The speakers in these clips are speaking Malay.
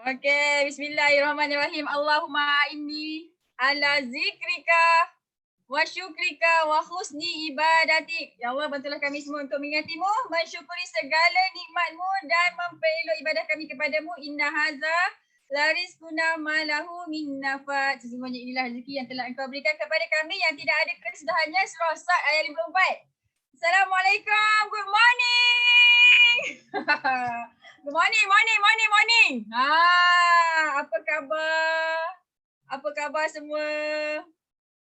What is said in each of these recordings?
Okey, bismillahirrahmanirrahim. Allahumma inni ala zikrika wa syukrika wa husni ibadatik. Ya Allah, bantulah kami semua untuk mengingatimu, mensyukuri segala nikmatmu dan mempelok ibadah kami kepadamu. Inna haza la rizquna ma lahu min nafad. Sesungguhnya inilah rezeki yang telah engkau berikan kepada kami yang tidak ada kesudahannya. Surah Sad ayat 54. Assalamualaikum. Good morning. Good morning. Apa khabar? Apa khabar semua?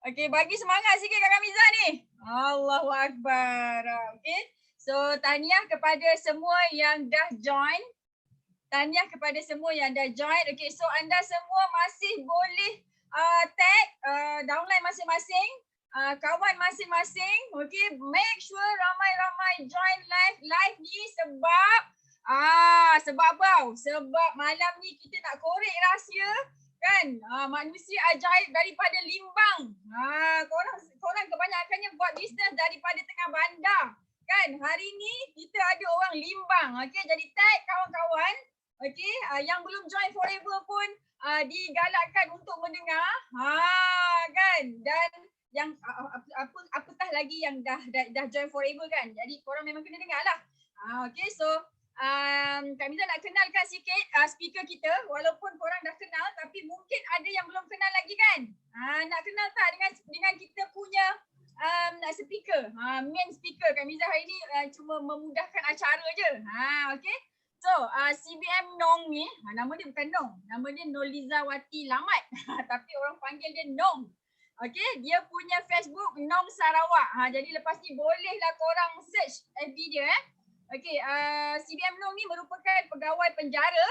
Okey, bagi semangat sikit Kak Miza ni. Allahu Akbar. Okey. So, tahniah kepada semua yang dah join. Okey, so anda semua masih boleh tag downline masing-masing. Kawan masing-masing. Okey, make sure ramai-ramai join live ni sebab apa? Sebab malam ni kita nak korek rahsia kan, manusia ajaib daripada Limbang. Korang kebanyakannya buat bisnes daripada tengah bandar kan. Hari ni kita ada orang Limbang. Okey, jadi tag kawan-kawan. Okey, yang belum join Forever pun digalakkan untuk mendengar. Kan. Dan yang apatah lagi yang dah join Forever kan. Jadi korang memang kena dengar lah. Okey, so Kak Miza nak kenalkan sikit speaker kita. Walaupun korang dah kenal tapi mungkin ada yang belum kenal lagi kan. Nak kenal tak dengan kita punya speaker, main speaker. Kak Miza hari ni cuma memudahkan acara je. Okey. So CBM Nong ni, nama dia bukan Nong. Nama dia Nolizawati Lamat. Tapi orang panggil dia Nong. Okey, dia punya Facebook Nong Sarawak. Jadi lepas ni bolehlah korang search FB dia Okey, CBM Nong ni merupakan pegawai penjara.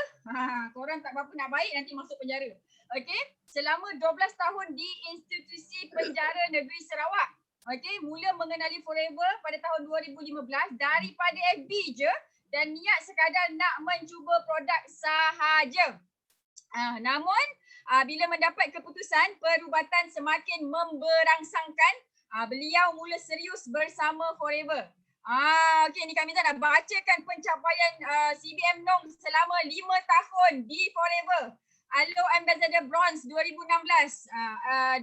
Korang tak berapa nak baik nanti masuk penjara. Okey, selama 12 tahun di institusi penjara negeri Sarawak. Okey, mula mengenali Forever pada tahun 2015 daripada FB je dan niat sekadar nak mencuba produk sahaja. Namun bila mendapat keputusan perubatan semakin memberangsangkan, beliau mula serius bersama Forever. Okey, ni kami nak bacakan pencapaian CBM Nong selama 5 tahun di Forever. Alo Ambassador Bronze 2016, 2017.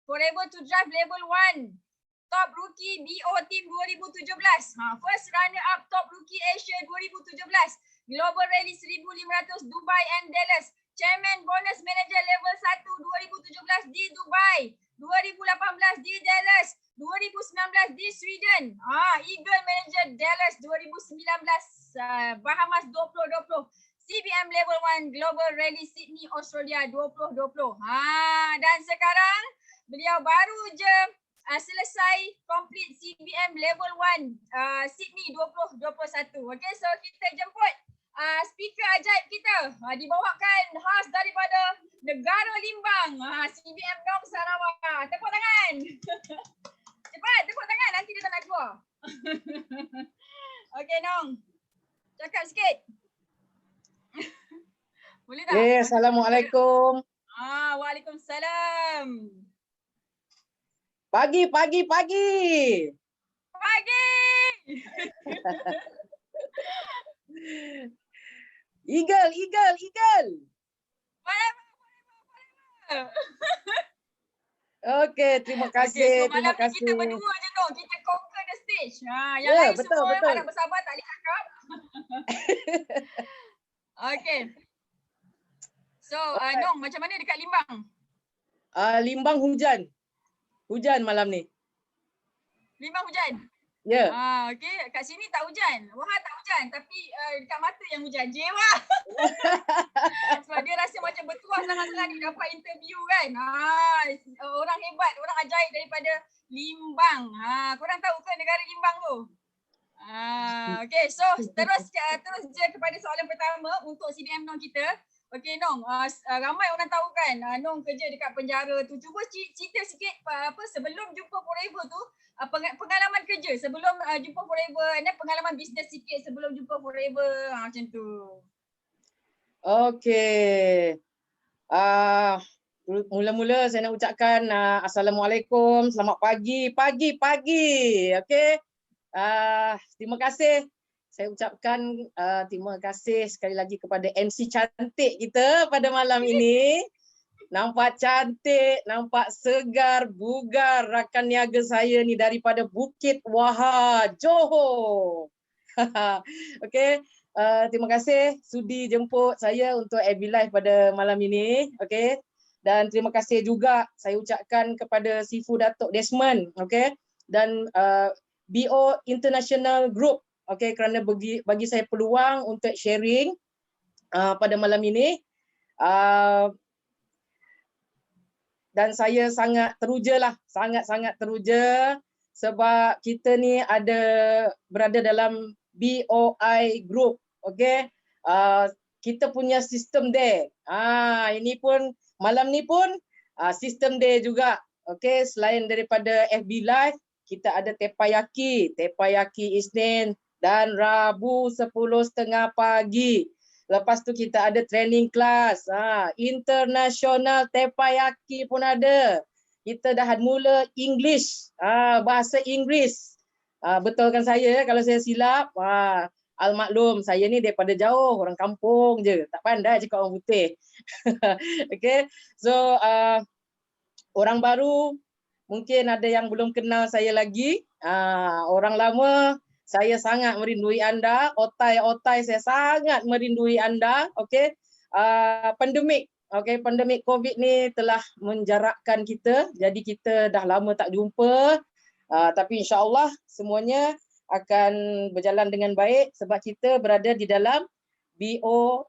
Forever to Drive Level 1. Top Rookie BO Team 2017. First Runner Up Top Rookie Asia 2017. Global Rally 1500 Dubai and Dallas. Chairman Bonus Manager Level 1 2017 di Dubai. 2018 di Dallas. 2019 di Sweden. Eagle Manager Dallas 2019. Bahamas 2020. CBM Level 1 Global Rally Sydney Australia 2020. Dan sekarang beliau baru je selesai complete CBM Level 1 Sydney 2021. Okay, so kita jemput speaker ajaib kita. Dibawakan khas daripada negara Limbang. CBM Nong Sarawak. Tepuk tangan. Cepat, tepuk tangan. Nanti dia tak nak keluar. Okay, Nong. Cakap sikit. Boleh tak? Assalamualaikum. Waalaikumsalam. Pagi. Eagle. Okey, terima kasih. So malam ni kita berdua je Nong. Kita conquer the stage. Yang lain betul. semua harap bersabar tak boleh cakap. Okey. So Nong, macam mana dekat Limbang? Limbang hujan. Hujan malam ni. Limbang hujan? Ya. Okey. Kat sini tak hujan. Wahab tak hujan. Tapi dekat mata yang hujan. Jewa. Sebab dia rasa macam bertuah sangat-sangat dia dapat interview kan. Orang hebat, orang ajaib daripada Limbang. Korang tahu ke negara Limbang tu? Okey. So terus je kepada soalan pertama untuk CBM Nong kita. Okey Nong, ramai orang tahu kan Nong kerja dekat penjara tu. Cuba cerita sikit sebelum jumpa Forever tu, pengalaman kerja sebelum jumpa Forever, and then pengalaman bisnes sikit sebelum jumpa Forever, macam tu. Okey. Mula-mula saya nak ucapkan Assalamualaikum, selamat pagi. Okey. Terima kasih saya ucapkan terima kasih sekali lagi kepada MC cantik kita pada malam ini. Nampak cantik, nampak segar, bugar rakan niaga saya ni daripada Bukit Wahar, Johor. Okey, terima kasih sudi jemput saya untuk FB Live pada malam ini. Okey. Dan terima kasih juga saya ucapkan kepada Sifu Datuk Desmond, okey, dan BO International Group, okey, kerana bagi saya peluang untuk sharing pada malam ini. Dan saya sangat teruja lah, sangat-sangat teruja sebab kita ni berada dalam BOI Group, okey. Kita punya sistem day. Ini pun malam ni pun sistem day juga, okey. Selain daripada FB Live, kita ada Tepayaki Isnin dan Rabu 10.30 pagi. Lepas tu kita ada training class, international Tepayaki pun ada. Kita dah mula English, bahasa Inggeris. Betulkan saya kalau saya silap. Almaklum saya ni daripada jauh, orang kampung je, tak pandai cakap orang putih. Okay, so orang baru mungkin ada yang belum kenal saya lagi. Orang lama, saya sangat merindui anda. Otai saya sangat merindui anda. Okey. Pandemik COVID ni telah menjarakkan kita. Jadi kita dah lama tak jumpa. Tapi insya-Allah semuanya akan berjalan dengan baik sebab kita berada di dalam BO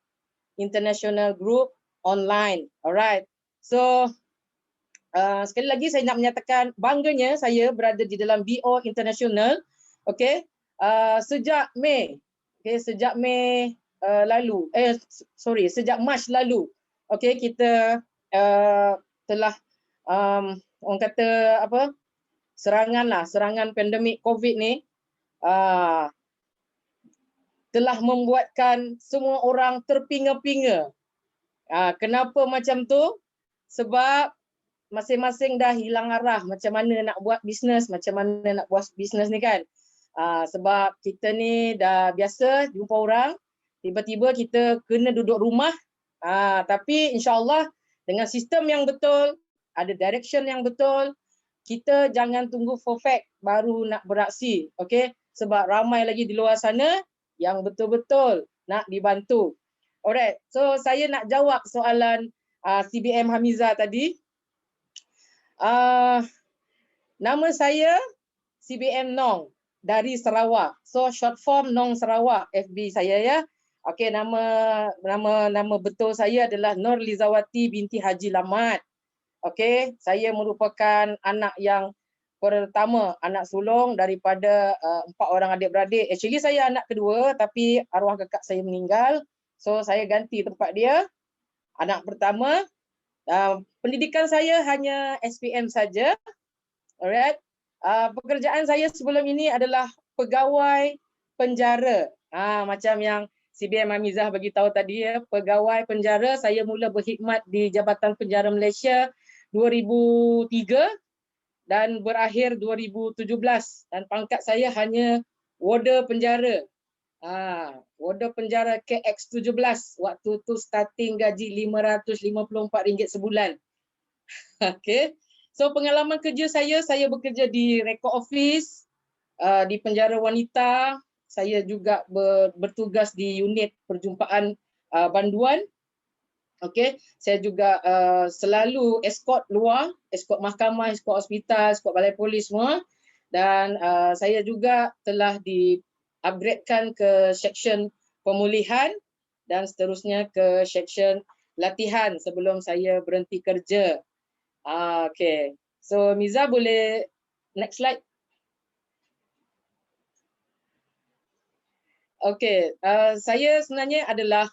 International Group online. Alright. So sekali lagi saya nak menyatakan bangganya saya berada di dalam BO International. Okey. Sejak Mei, sejak Mac lalu, okey, kita telah orang kata apa, serangan pandemik COVID ni telah membuatkan semua orang terpinga-pinga. Kenapa macam tu? Sebab masing-masing dah hilang arah macam mana nak buat bisnes, ni kan. Sebab kita ni dah biasa jumpa orang, tiba-tiba kita kena duduk rumah. Tapi insya-Allah dengan sistem yang betul, ada direction yang betul, kita jangan tunggu perfect baru nak beraksi. Okey, sebab ramai lagi di luar sana yang betul-betul nak dibantu. Alright, so saya nak jawab soalan CBM Hamiza tadi. Nama saya CBM Nong dari Sarawak. So short form Nong Sarawak FB saya ya. Okey, nama betul saya adalah Nur Lizawati binti Haji Lamat. Okey, saya merupakan anak yang pertama, anak sulung daripada 4 orang adik-beradik. Actually saya anak kedua tapi arwah kakak saya meninggal. So saya ganti tempat dia. Anak pertama. Pendidikan saya hanya SPM saja. Alright. Pekerjaan saya sebelum ini adalah pegawai penjara. Macam yang CBM Hamizah bagi tahu tadi ya, pegawai penjara. Saya mula berkhidmat di Jabatan Penjara Malaysia 2003 dan berakhir 2017 dan pangkat saya hanya warder penjara. Warder penjara KX17 waktu tu starting gaji RM554 sebulan. Okey. So pengalaman kerja saya bekerja di record office, di penjara wanita. Saya juga bertugas di unit perjumpaan banduan. Okey, saya juga selalu escort luar, escort mahkamah, escort hospital, escort balai polis semua. Dan saya juga telah di-upgradekan ke section pemulihan dan seterusnya ke section latihan sebelum saya berhenti kerja. Okay. So Miza boleh next slide. Okay. Saya sebenarnya adalah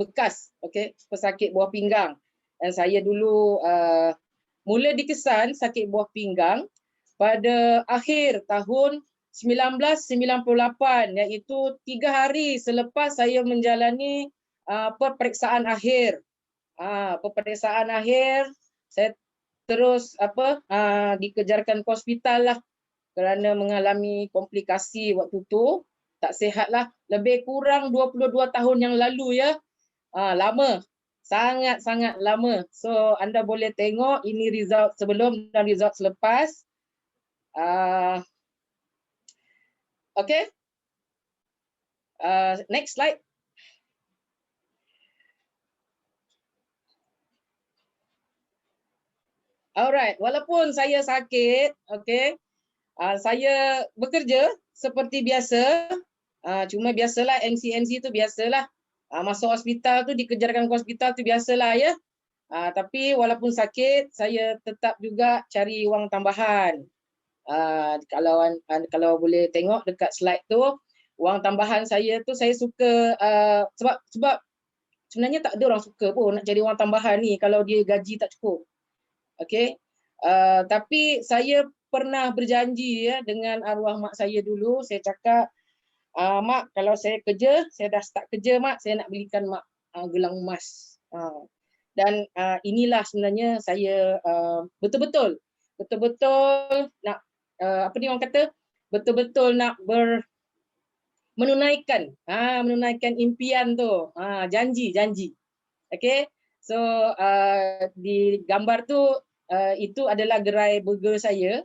bekas pesakit buah pinggang. Dan saya dulu mula dikesan sakit buah pinggang pada akhir tahun 1998, iaitu 3 hari selepas saya menjalani peperiksaan akhir. Peperiksaan akhir saya terus dikejarkan ke hospital lah kerana mengalami komplikasi waktu tu. tak sihat lah. Lebih kurang 22 tahun yang lalu ya. Lama. Sangat-sangat lama. So anda boleh tengok ini result sebelum dan result selepas. Okay. Next slide. Alright, walaupun saya sakit, okay, saya bekerja seperti biasa. Cuma biasalah MC tu biasalah. Masuk hospital tu dikejarkan ke hospital tu biasalah ya. Tapi walaupun sakit, saya tetap juga cari wang tambahan. Kalau boleh tengok dekat slide tu, wang tambahan saya tu saya suka sebab sebenarnya tak ada orang suka pun nak cari wang tambahan ni kalau dia gaji tak cukup. Okey. Tapi saya pernah berjanji ya dengan arwah mak saya dulu, saya cakap, mak kalau saya kerja, saya dah start kerja mak, saya nak belikan mak gelang emas. Dan inilah sebenarnya saya betul-betul nak apa ni orang kata, betul-betul nak menunaikan impian tu, janji. Okey. So di gambar tu itu adalah gerai burger saya.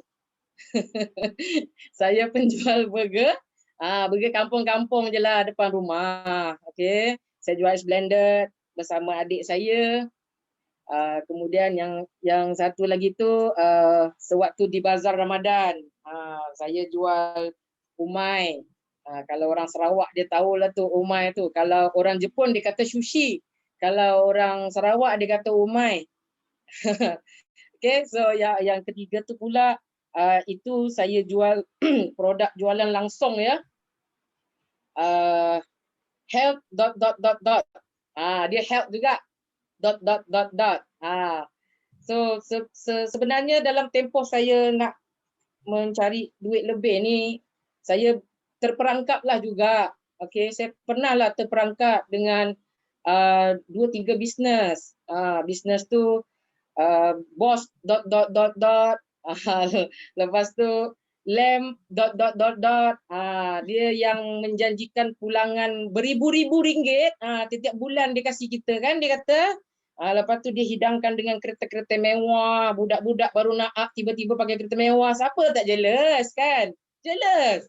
Saya penjual burger. Burger kampung-kampung je lah depan rumah. Okey. Saya jual blended bersama adik saya. Kemudian yang satu lagi tu sewaktu di bazar Ramadan, saya jual umai. Kalau orang Sarawak dia tahulah tu umai tu. Kalau orang Jepun dia kata sushi. Kalau orang Sarawak dia kata umai. Okay, so yang ketiga tu pula itu saya jual produk jualan langsung ya. Health ... Dia health juga ... So sebenarnya dalam tempoh saya nak mencari duit lebih ni, saya terperangkaplah juga. Okay, saya pernahlah terperangkap dengan 2-3 bisnes. Bisnes tu Boss ... Lepas tu Lamp ... Dia yang menjanjikan pulangan beribu-ribu ringgit setiap bulan dia kasih kita kan, dia kata. Lepas tu dia hidangkan dengan kereta-kereta mewah, budak-budak baru nak tiba-tiba pakai kereta mewah, siapa tak jealous kan? Jealous.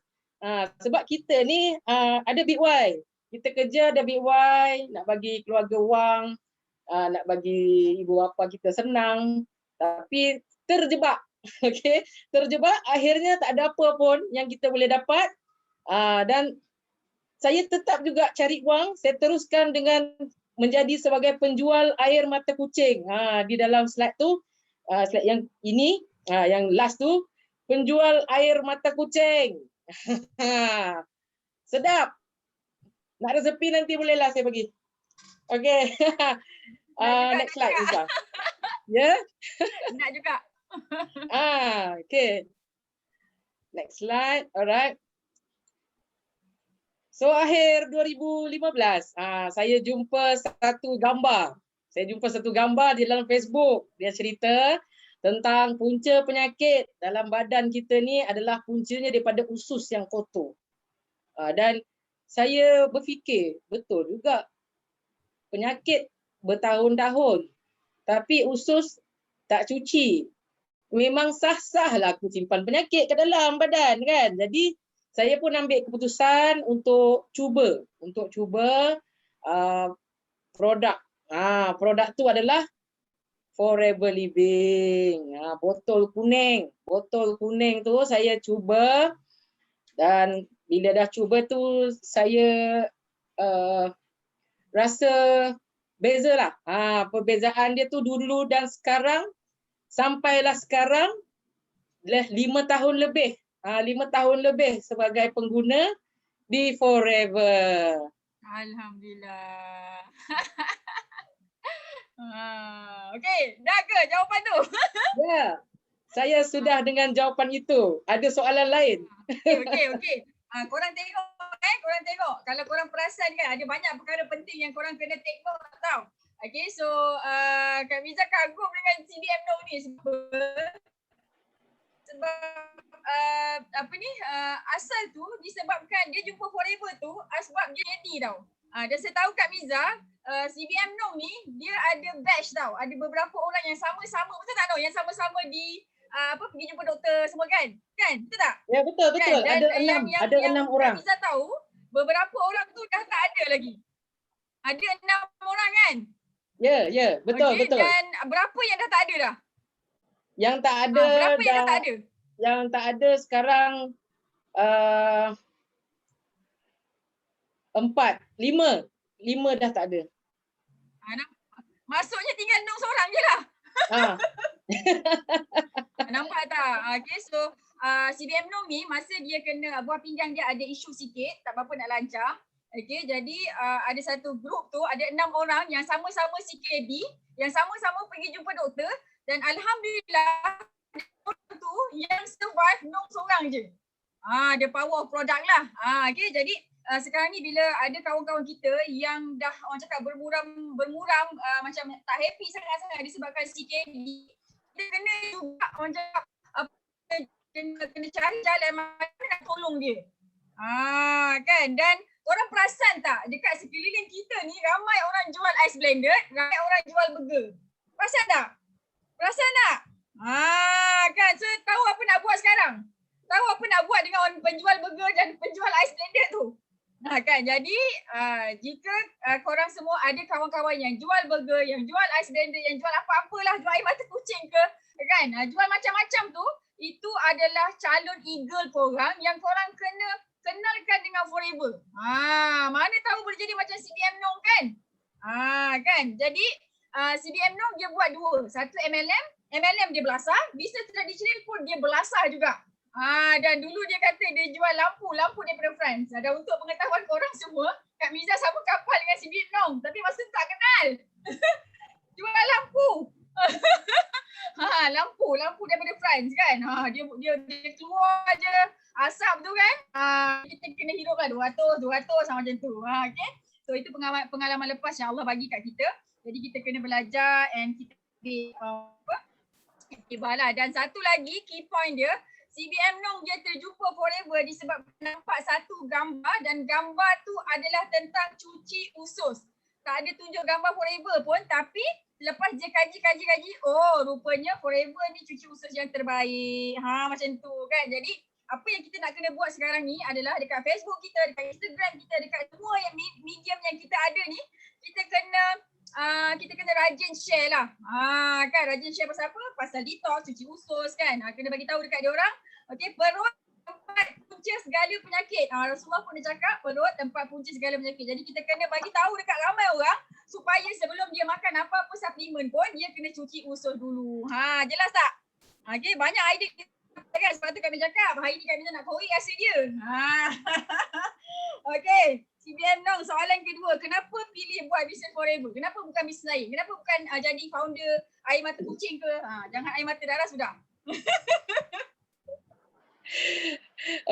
Sebab kita ni ada big why. Kita kerja ada big why, nak bagi keluarga wang, nak bagi ibu bapa kita senang, tapi terjebak. Okey, terjebak, akhirnya tak ada apa pun yang kita boleh dapat. Dan saya tetap juga cari wang, saya teruskan dengan menjadi sebagai penjual air mata kucing. Di dalam slide tu, slide yang ini, yang last tu, penjual air mata kucing. Sedap. Nak resepi nanti bolehlah saya bagi. Okey. Next slide Iza. Ya. Nak juga. Okay. Next slide. Alright. So akhir 2015, saya jumpa satu gambar. Saya jumpa satu gambar di dalam Facebook. Dia cerita tentang punca penyakit dalam badan kita ni adalah puncanya daripada usus yang kotor. Dan saya berfikir, betul juga. Penyakit bertahun-tahun, tapi usus tak cuci. Memang sah-sahlah aku simpan penyakit ke dalam badan kan. Jadi saya pun ambil keputusan untuk cuba produk. Produk tu adalah Forever Living. Botol kuning. Botol kuning tu saya cuba, dan bila dah cuba tu saya rasa bezalah. Perbezaan dia tu dulu dan sekarang. Sampailah sekarang 5 tahun lebih. 5 tahun lebih sebagai pengguna di Forever. Alhamdulillah. Okey, dah ke jawapan tu? Ya. Saya sudah dengan jawapan itu. Ada soalan lain? Okey. Korang tengok korang tengok. Kalau korang perasan kan ada banyak perkara penting yang korang kena take note tau. Okay, so Kak Miza kagum dengan CBM Now ni sebab asal tu disebabkan dia jumpa Forever tu sebab dia ready tau. Dan saya tahu Kak Miza, CBM Nong ni dia ada batch tau. Ada beberapa orang yang sama-sama, betul tak tau? Yang sama-sama di pergi jumpa doktor semua kan? Kan? Betul tak? Ya, betul. Kan? Dan Ada enam orang. Kak Miza tahu, beberapa orang tu dah tak ada lagi. Ada 6 orang kan? Ya, betul. Dan berapa yang dah tak ada dah? Yang tak ada berapa yang dah tak ada? Yang tak ada sekarang 5 dah tak ada. Maksudnya tinggal Nong seorang je lah. Nampak tak? Okay, so CBM Nong ni masa dia kena buah pinggang dia ada isu sikit, tak apa-apa nak lancar. Okay, jadi ada satu grup tu, ada 6 orang yang sama-sama CKD, yang sama-sama pergi jumpa doktor dan alhamdulillah orang tu yang survive Nong seorang je. Dia power of product lah. Okay, jadi sekarang ni bila ada kawan-kawan kita yang dah orang cakap bermuram macam tak happy sangat-sangat disebabkan CKD, kita kena juga orang cakap kena cari jalan mana nak tolong dia. Kan, dan orang perasan tak dekat sekeliling kita ni ramai orang jual ice blended, ramai orang jual burger. Perasan tak? Kan, so tahu apa nak buat sekarang? Tahu apa nak buat dengan orang penjual burger dan penjual ice blended tu? Kan, jadi jika korang semua ada kawan-kawan yang jual burger, yang jual ice blended, yang jual apa-apalah, jual air mata kucing ke, kan, jual macam-macam tu, itu adalah calon eagle korang yang korang kena kenalkan dengan Forever. Mana tahu boleh jadi macam CBM Nong kan? Kan, jadi CBM Nong dia buat 2. Satu MLM dia belasah, bisnes tradisional pun dia belasah juga. Dan dulu dia kata dia jual lampu daripada France. Dan untuk pengetahuan korang semua, Kak Miza sama kapal dengan CBM Nong, tapi masa tu tak kenal. Jual lampu. Lampu daripada France kan. Dia keluar je asap tu kan. Kita kena hidup lah 200 sama macam tu. Okay. So itu pengalaman lepas yang Allah bagi kat kita. Jadi kita kena belajar and kita lah. Dan satu lagi key point dia, CBM Nong dia terjumpa Forever disebabkan nampak satu gambar dan gambar tu adalah tentang cuci usus. Tak ada tunjuk gambar Forever pun, tapi lepas dia kaji, rupanya Forever ni cuci usus yang terbaik. Macam tu kan. Jadi apa yang kita nak kena buat sekarang ni adalah dekat Facebook kita, dekat Instagram kita, dekat semua yang medium yang kita ada ni, kita kena rajin share lah. Kan, rajin share pasal apa? Pasal detox, cuci usus kan. Kena bagi tahu dekat dia orang. Okey, perut tempat punca segala penyakit. Rasulullah pun dia cakap perut tempat punca segala penyakit. Jadi kita kena bagi tahu dekat ramai orang supaya sebelum dia makan apa-apa suplemen pun dia kena cuci usus dulu. Jelas tak? Okey, banyak idea kan, sebab tu kami cakap hari ni kami nak korek rasa dia. Okey, CBM Nong, soalan kedua, kenapa pilih buat bisnes Forever? Kenapa bukan bisnes lain? Kenapa bukan jadi founder air mata kucing ke? Jangan air mata darah sudah.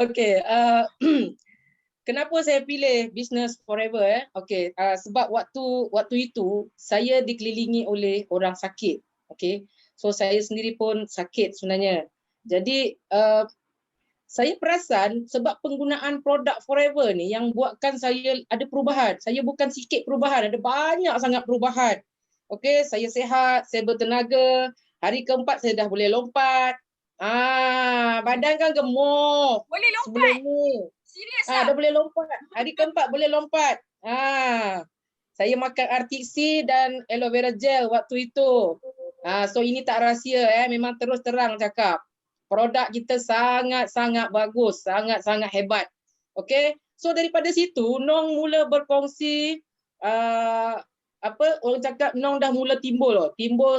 Okey, kenapa saya pilih bisnes Forever? Okey, sebab waktu itu saya dikelilingi oleh orang sakit. Okey, so saya sendiri pun sakit sebenarnya. Jadi saya perasan sebab penggunaan produk Forever ni yang buatkan saya ada perubahan. Saya bukan sikit perubahan, ada banyak sangat perubahan. Okey, saya sihat, saya bertenaga. Hari keempat saya dah boleh lompat. Badan kan gemuk. Boleh lompat? Sebelum ni. Serius tak? Dah boleh lompat. Hari keempat boleh lompat. Saya makan RTC dan aloe vera gel waktu itu. So ini tak rahsia memang terus terang cakap. Produk kita sangat-sangat bagus, sangat-sangat hebat. Okey. So daripada situ Nong mula berkongsi orang cakap Nong dah mula timbul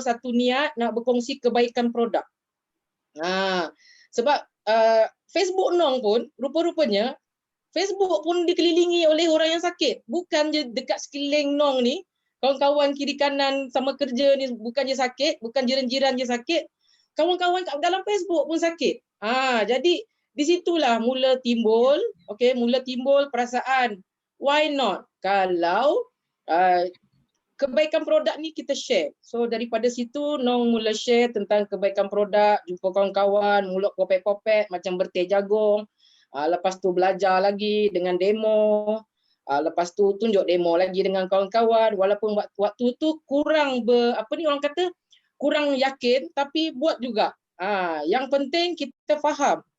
satu niat nak berkongsi kebaikan produk. Sebab Facebook Nong pun rupa-rupanya Facebook pun dikelilingi oleh orang yang sakit. Bukan je dekat sekeliling Nong ni, kawan-kawan kiri kanan sama kerja ni bukan je sakit, bukan jiran-jiran je sakit. Kawan-kawan kat dalam Facebook pun sakit. Jadi di situlah mula timbul perasaan why not kalau kebaikan produk ni kita share. So daripada situ Nong mula share tentang kebaikan produk, jumpa kawan-kawan, mula kopek-kopek macam berteh jagung. Lepas tu belajar lagi dengan demo. Lepas tu tunjuk demo lagi dengan kawan-kawan, walaupun waktu tu kurang orang kata kurang yakin, tapi buat juga. Yang penting kita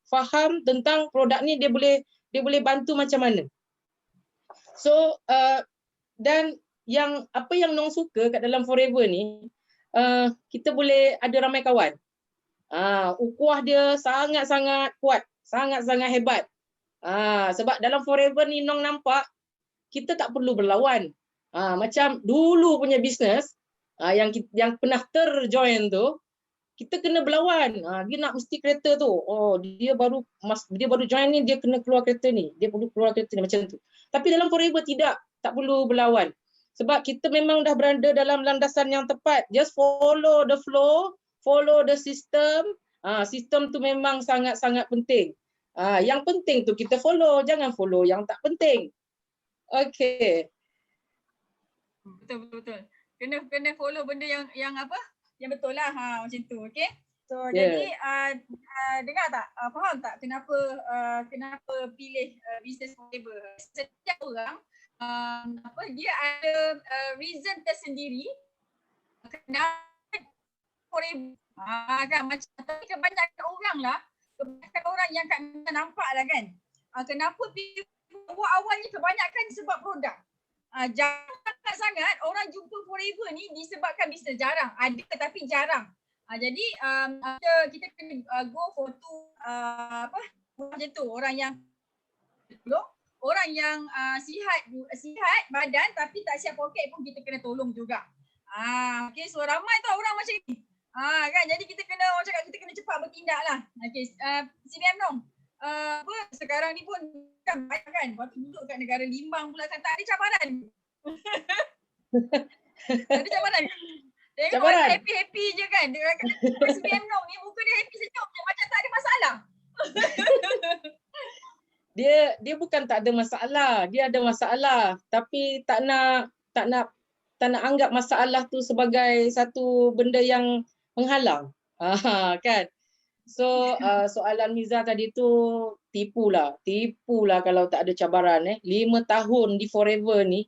faham tentang produk ni dia boleh bantu macam mana. So dan yang apa yang Nong suka kat dalam Forever ni, kita boleh ada ramai kawan. Ukhuwah dia sangat-sangat kuat, sangat-sangat hebat. Sebab dalam Forever ni Nong nampak kita tak perlu berlawan. Macam dulu punya bisnes yang pernah terjoin tu, kita kena berlawan. Dia nak mesti kereta tu. Oh, dia baru join ni, dia kena keluar kereta ni. Dia perlu keluar kereta ni macam tu. Tapi dalam Forever tidak, tak perlu berlawan. Sebab kita memang dah berada dalam landasan yang tepat. Just follow the flow, follow the system. Sistem tu memang sangat-sangat penting. Yang penting tu kita follow, jangan follow yang tak penting. Okay. Betul. Kena follow benda yang apa? Yang betul lah. Macam tu. Okay. So Yeah. jadi dengar tak? Faham tak kenapa pilih business Forever? Setiap orang dia ada reason tersendiri kenapa Forever. Kan macam tapi kebanyakan orang yang kat nampak lah kan. Kenapa pilih awalnya kebanyakan sebab produk. Jarang sangat orang jumpa Forever ni disebabkan bisnes. Jarang. Ada tapi jarang. Jadi kita kena go for two macam tu, orang yang sihat badan tapi tak siap poket pun kita kena tolong juga. Okay, so ramai tau orang macam ni. Kan, jadi kita kena, orang cakap kita kena cepat bertindak lah. Okay, CBM Nong. Sekarang ni pun kan banyak kan, waktu duduk kat negara limbang pula kan, tak ada cabaran. Tak ada cabaran. Tengok orang happy-happy je kan. Dia kata CBM Nong ni muka dia happy senyum je, macam tak ada masalah. Dia bukan tak ada masalah, dia ada masalah tapi tak nak anggap masalah tu sebagai satu benda yang menghalang. Kan. So soalan Miza tadi tu tipulah kalau tak ada cabaran 5 tahun di Forever ni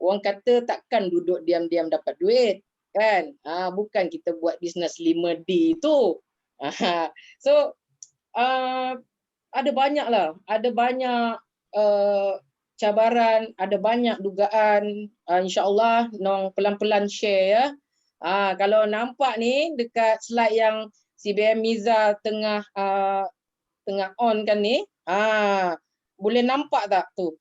orang kata takkan duduk diam-diam dapat duit kan. Bukan kita buat bisnes 5D tu. So ada banyak cabaran, ada banyak dugaan. InsyaAllah Nong pelan-pelan share ya. Kalau nampak ni dekat slide yang CBM Miza tengah on kan ni, boleh nampak tak tu?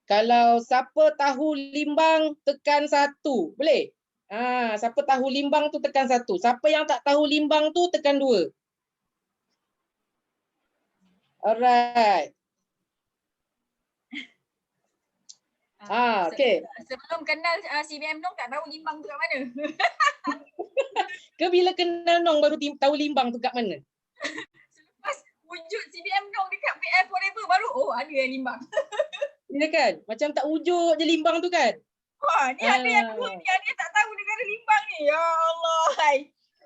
Kalau siapa tahu limbang tekan 1, boleh? Siapa tahu limbang tu tekan 1. Siapa yang tak tahu limbang tu tekan 2. Alright. Okay. Sebelum kenal CBM Nong tak tahu limbang tu kat mana. Ke bila kenal Nong baru tahu limbang tu kat mana? Selepas wujud CBM Nong dekat PL Forever baru ada yang limbang. Ya kan? Macam tak wujud je limbang tu kan? Ni ada yang dua ni, ada yang tak tahu negara limbang ni. Ya Allah.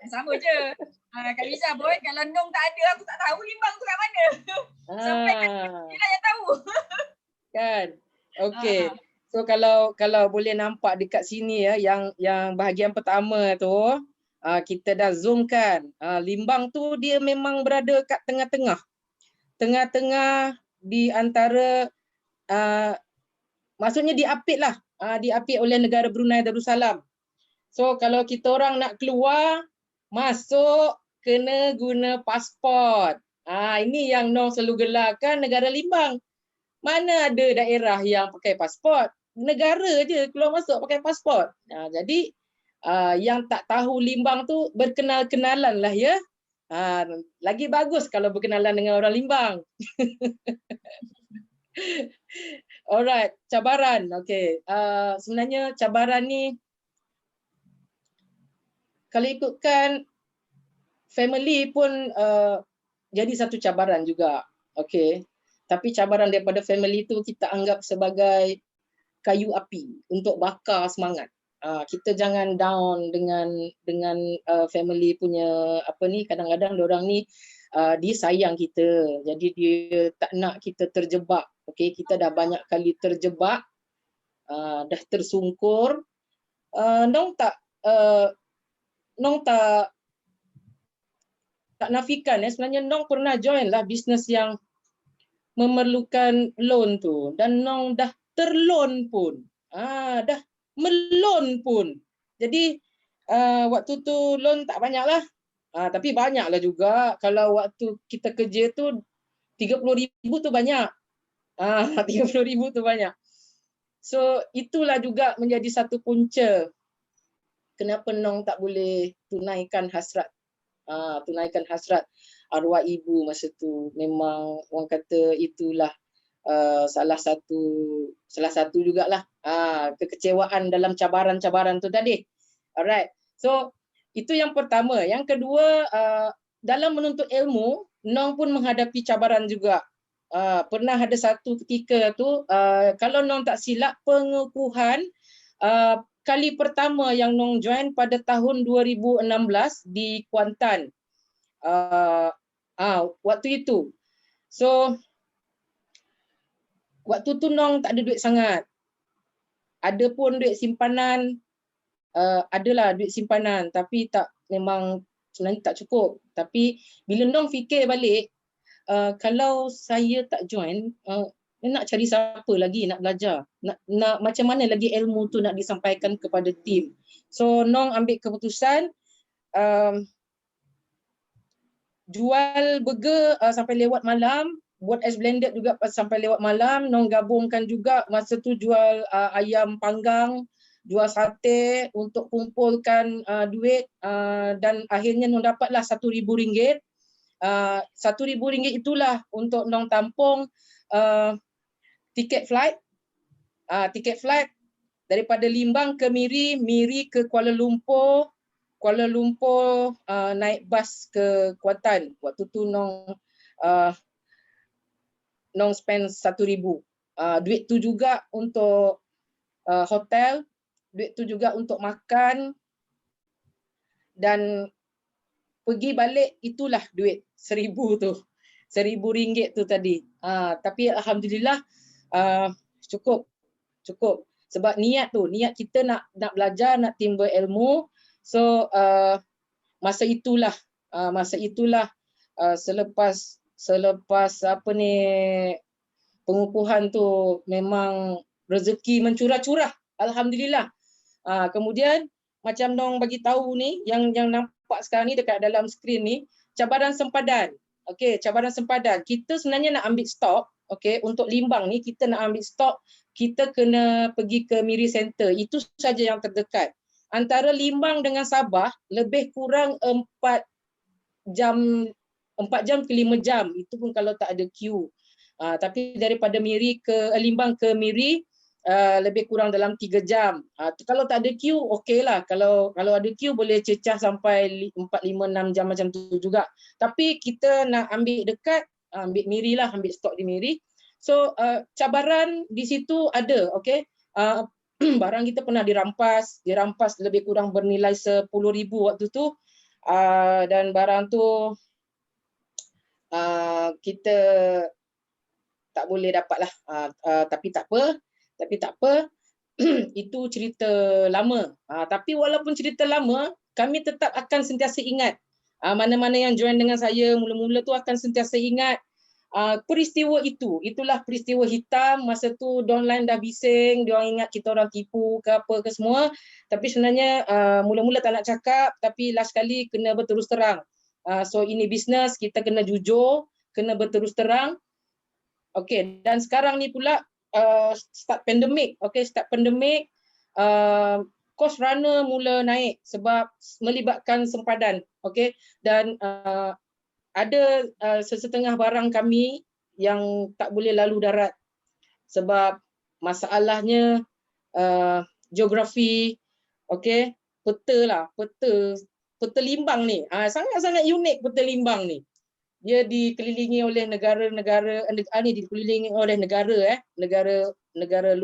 Sama je. Kak Liza pun kalau Nong tak ada, aku tak tahu limbang tu kat mana. Sampai dia lah yang tahu. Kan? Okay. So kalau boleh nampak dekat sini ya, yang bahagian pertama tu, kita dah zoom kan. Limbang tu dia memang berada kat tengah-tengah. Tengah-tengah di antara, maksudnya diapit lah. Diapit oleh negara Brunei Darussalam. So kalau kita orang nak keluar, masuk, kena guna pasport. Ini yang Nong selalu gelarkan negara limbang. Mana ada daerah yang pakai pasport? Negara je keluar masuk pakai pasport. Jadi yang tak tahu limbang tu berkenal-kenalan lah ya. Lagi bagus kalau berkenalan dengan orang limbang. Alright, cabaran. Okay. Sebenarnya cabaran ni kalau ikutkan family pun jadi satu cabaran juga. Okay. Tapi cabaran daripada family tu kita anggap sebagai kayu api untuk bakar semangat. Kita jangan down dengan family punya apa ni, kadang-kadang diorang ni dia sayang kita, jadi dia tak nak kita terjebak. Okey, kita dah banyak kali terjebak, dah tersungkur. Nong tak nafikan sebenarnya Nong pernah join lah bisnes yang memerlukan loan tu, dan Nong dah terloan pun, dah melon pun. Jadi waktu tu loan tak banyak lah, tapi banyak lah juga. Kalau waktu kita kerja tu 30,000 tu banyak, 30,000 tu banyak. So itulah juga menjadi satu punca kenapa Nong tak boleh tunaikan hasrat. Tunaikan hasrat arwah ibu masa tu. Memang orang kata itulah salah satu jugalah kekecewaan dalam cabaran-cabaran tu tadi. Alright. So itu yang pertama. Yang kedua, dalam menuntut ilmu, Nong pun menghadapi cabaran juga. Pernah ada satu ketika tu, kalau Nong tak silap, pengukuhan kali pertama yang Nong join pada tahun 2016 di Kuantan. Waktu itu. So waktu tu Nong tak ada duit sangat. Ada pun duit simpanan, adalah duit simpanan, tapi memang sebenarnya tak cukup. Tapi bila Nong fikir balik, kalau saya tak join, nak cari siapa lagi nak belajar? Nak macam mana lagi ilmu tu nak disampaikan kepada tim? So Nong ambil keputusan jual burger sampai lewat malam, buat ais blended juga sampai lewat malam. Nong gabungkan juga masa tu jual ayam panggang, jual sate untuk kumpulkan duit, dan akhirnya Nong dapatlah RM1,000. RM1,000 itulah untuk Nong tampung tiket flight daripada Limbang ke Miri, Miri ke Kuala Lumpur, naik bas ke Kuantan. Waktu tu Nong spend RM1,000. Duit tu juga untuk hotel, duit tu juga untuk makan, dan pergi balik itulah duit RM1,000 tu. RM1,000 tu tadi. Tapi alhamdulillah cukup. Sebab niat kita nak belajar, nak timba ilmu. So masa itulah selepas apa ni, pengukuhan tu memang rezeki mencurah-curah, alhamdulillah. Kemudian macam Nong bagi tahu ni, yang nampak sekarang ni dekat dalam skrin ni, cabaran sempadan. Okey, cabaran sempadan. Kita sebenarnya nak ambil stok, okey, untuk Limbang ni kita nak ambil stok, kita kena pergi ke Miri Center. Itu saja yang terdekat. Antara Limbang dengan Sabah lebih kurang 4 jam ke 5 jam. Itu pun kalau tak ada queue. Tapi daripada Limbang ke Miri lebih kurang dalam 3 jam. Kalau tak ada queue, okeylah. Kalau ada queue boleh cecah sampai 4, 5, 6 jam macam tu juga. Tapi kita nak ambil dekat, ambil Miri lah, ambil stok di Miri. So cabaran di situ ada, okey. Barang kita pernah dirampas lebih kurang bernilai RM10,000 waktu tu. Dan barang tu kita tak boleh dapat lah. Tapi tak apa. Itu cerita lama. Tapi walaupun cerita lama, kami tetap akan sentiasa ingat. Mana-mana yang join dengan saya mula-mula tu akan sentiasa ingat peristiwa itu. Itulah peristiwa hitam. Masa tu downline dah bising, dia orang ingat kita orang tipu ke apa ke semua. Tapi sebenarnya mula-mula tak nak cakap, tapi last kali kena berterus terang. So ini bisnes, kita kena jujur, kena berterus terang. Okey, dan sekarang ni pula start pandemik. Okey, start pandemik, cost runner mula naik sebab melibatkan sempadan. Okey, dan ada sesetengah barang kami yang tak boleh lalu darat sebab masalahnya geografi. Okey, peta Limbang ni sangat-sangat unik. Peta Limbang ni dia dikelilingi oleh negara-negara, dikelilingi oleh negara negara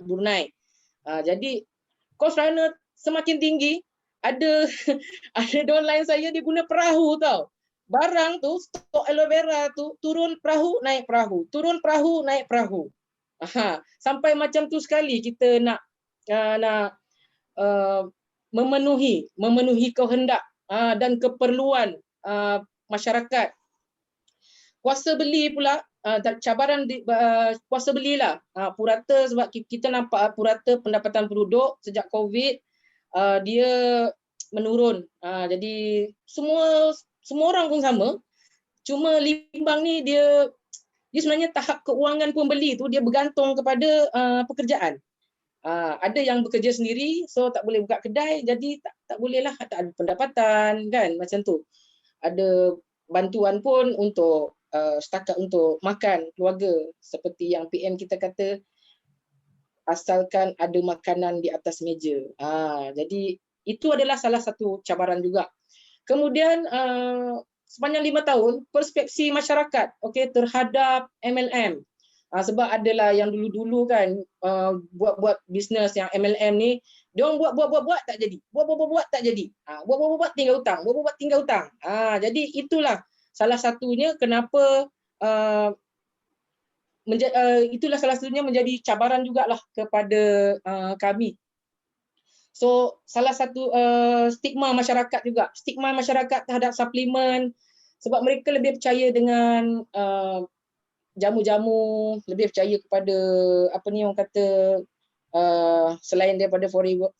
Brunei. Jadi kos runner semakin tinggi, ada ada downline saya dia guna perahu tau. Barang tu, stok aloe vera tu turun perahu, naik perahu, turun perahu, naik perahu. Sampai macam tu sekali kita nak memenuhi kehendak dan keperluan masyarakat. Kuasa beli pula, cabaran kuasa belilah purata, sebab kita nampak purata pendapatan penduduk sejak COVID dia menurun. Jadi semua orang pun sama. Cuma Limbang ni dia sebenarnya tahap keuangan pembeli tu dia bergantung kepada pekerjaan. Ada yang bekerja sendiri, so tak boleh buka kedai, jadi tak bolehlah, tak ada pendapatan kan, macam tu. Ada bantuan pun untuk setakat untuk makan keluarga, seperti yang PM kita kata, asalkan ada makanan di atas meja. Jadi itu adalah salah satu cabaran juga. Kemudian sepanjang 5 tahun, perspeksi masyarakat terhadap MLM. Sebab adalah yang dulu-dulu kan buat bisnes yang MLM ni, dia orang buat tak jadi. Buat tak jadi. Buat tinggal hutang, buat tinggal hutang. Jadi itulah salah satunya kenapa itulah salah satunya menjadi cabaran jugalah kepada kami. So salah satu stigma masyarakat juga, stigma masyarakat terhadap suplemen, sebab mereka lebih percaya dengan jamu-jamu, lebih percaya kepada apa ni orang kata selain daripada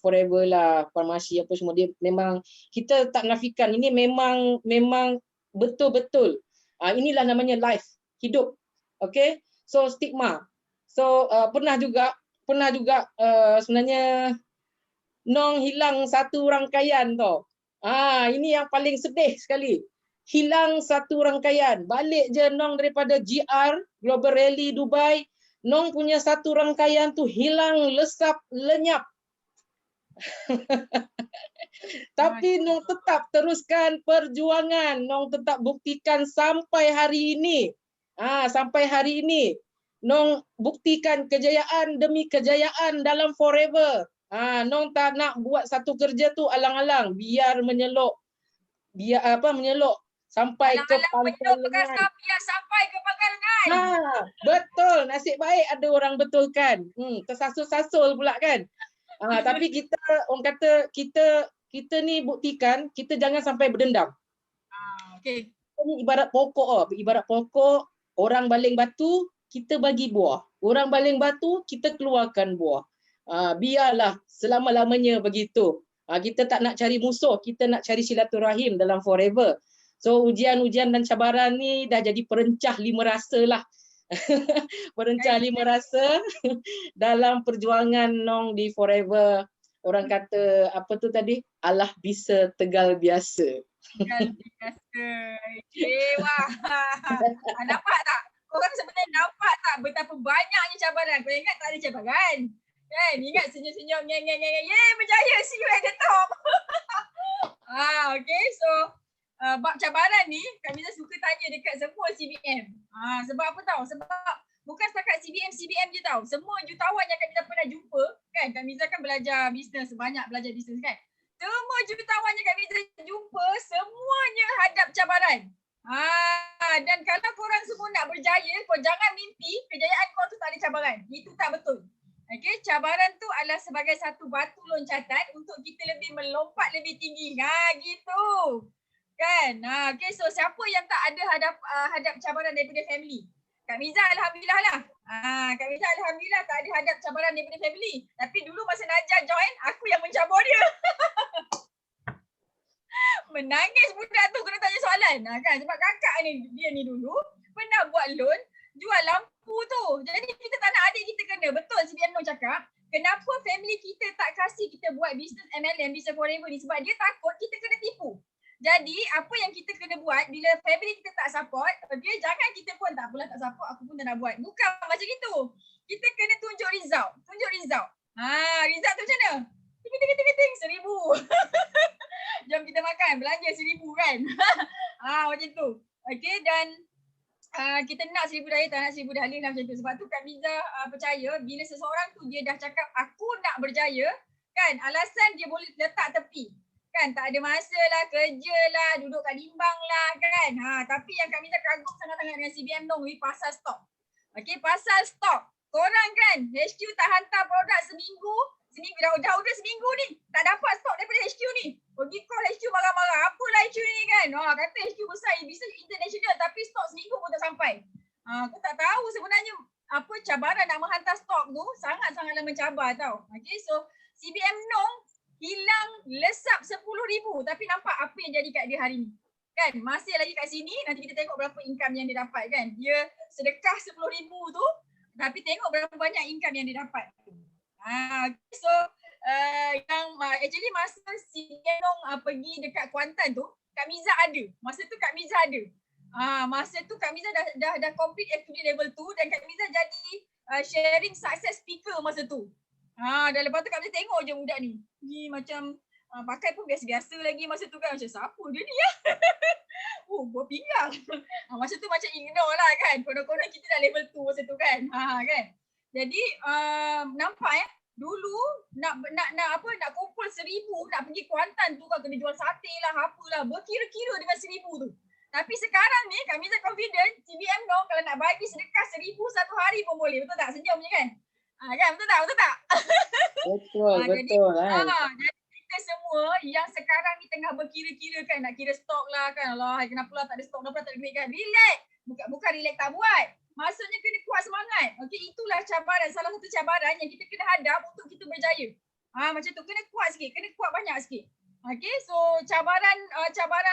forever lah, farmasi apa semua, dia memang kita tak nafikan, ini memang betul-betul inilah namanya life, hidup. Okay, so stigma. So pernah juga sebenarnya Nong hilang satu rangkaian tau. Ini yang paling sedih sekali. Hilang satu rangkaian. Balik je Nong daripada GR, Global Rally Dubai, Nong punya satu rangkaian tu hilang, lesap, lenyap. Tapi Nong tetap teruskan perjuangan. Nong tetap buktikan sampai hari ini. Sampai hari ini. Nong buktikan kejayaan demi kejayaan dalam forever. Nong tak nak buat satu kerja tu alang-alang, biar menyelok sampai ke pangkalan. Biar sampai ke pangkalan. Betul, nasib baik ada orang betulkan. Tersasul-sasul pula kan. Tapi kita orang kata kita ni buktikan, kita jangan sampai berdendam. Okey. Ini ibarat pokok, orang baling batu, kita bagi buah. Orang baling batu, kita keluarkan buah. Biarlah selama-lamanya begitu. Kita tak nak cari musuh, kita nak cari silaturahim dalam forever. So ujian-ujian dan cabaran ni dah jadi perencah 5 rasa lah. Perencah 5 rasa dalam perjuangan Nong di forever. Orang kata apa tu tadi? Allah bisa tegal biasa. Tegal biasa. Wah. Nampak tak? Korang sebenarnya nampak tak betapa banyaknya cabaran? Kau ingat tak ada cabaran? Kan? Ingat senyum-senyum, ngeng. Yeay, berjaya, see you at the top. Okay, so bab cabaran ni, Kak Miza suka tanya dekat semua CBM. Sebab apa tahu? Sebab bukan setakat CBM je tahu. Semua jutawan yang Kak Miza pernah jumpa, kan? Kak Miza kan belajar bisnes, banyak belajar bisnes kan? Semua jutawan yang Kak Miza jumpa, semuanya hadap cabaran. Dan kalau korang semua nak berjaya, kau jangan mimpi kejayaan kau tu tak ada cabaran. Itu tak betul. Okay, cabaran tu adalah sebagai satu batu loncatan untuk kita lebih melompat lebih tinggi. Gitu. Kan? Okay, so siapa yang tak ada hadap cabaran daripada family? Kak Miza alhamdulillah lah. Kak Miza alhamdulillah tak ada hadap cabaran daripada family. Tapi dulu masa Najah join, aku yang mencabar dia. Menangis budak tu kena tanya soalan. Kan? Sebab kakak ni, dia ni dulu pernah buat loan, jual lampu tu. Jadi kita tak nak adik kita kena. Betul CBM Nong cakap, kenapa family kita tak kasih kita buat bisnes MLM, bisnes forever ni? Sebab dia takut kita kena tipu. Jadi apa yang kita kena buat bila family kita tak support, okay, jangan kita pun tak apalah tak support, aku pun tak nak buat. Bukan macam itu. Kita kena tunjuk result. Result tu macam mana? Ting, 1,000. Jom kita makan, belanja 1,000 kan. Macam tu. Okay, dan kita nak 1000 daya, tak nak 1000 dalih lah macam tu. Sebab tu Kak Miza percaya bila seseorang tu dia dah cakap aku nak berjaya, kan, alasan dia boleh letak tepi. Kan, tak ada masa lah, kerja lah, duduk kat limbang lah, kan. Tapi yang Kak Miza kagum sangat-sangat dengan CBM Nong ni pasal stok. Okey, pasal stok. Korang kan, HQ tak hantar produk seminggu udah seminggu ni, tak dapat stok daripada HQ ni. Pergi call HQ marah-marah, apalah HQ ni kan. Kata HQ besar, bisa international tapi stok seminggu pun tak sampai. Aku tak tahu sebenarnya apa cabaran nak menghantar stok tu, sangat-sangatlah mencabar tau. Okay, so CBM Nong hilang lesap 10,000 tapi nampak apa yang jadi kat dia hari ni. Kan, masih lagi kat sini, nanti kita tengok berapa income yang dia dapat kan. Dia sedekah 10,000 tu, tapi tengok berapa banyak income yang dia dapat. So yang actually masa si Genong pergi dekat Kuantan tu, Kak Miza ada. Masa tu Kak Miza ada. Masa tu Kak Miza dah complete FQD level 2 dan Kak Miza jadi sharing success speaker masa tu. Dan lepas tu Kak Miza tengok je budak ni. Ni macam pakai pun biasa-biasa lagi masa tu kan. Macam siapa dia ni ya? Buat pinggang. Masa tu macam ignore lah kan. Konon-konon kita dah level 2 masa tu kan. Kan. Jadi nampak ya, dulu nak kumpul 1,000, nak pergi Kuantan tu kan kena jual sate lah, apalah, berkira-kira dengan 1,000 tu. Tapi sekarang ni kami tak confident, CBM Nong kalau nak bagi sedekah 1,000 satu hari pun boleh. Betul tak? Senyum je kan? Kan, betul tak? Betul tak? Betul kan. Jadi kita semua yang sekarang ni tengah berkira-kira kan, nak kira stok lah kan. Allah, kenapa lah tak ada stok, kenapa tak ada duit kan? Relax. Bukan relax tak buat. Maksudnya kena kuat semangat. Okey, itulah cabaran, salah satu cabaran yang kita kena hadap untuk kita berjaya. Macam tu, kena kuat sikit, kena kuat banyak sikit. Okey, so cabaran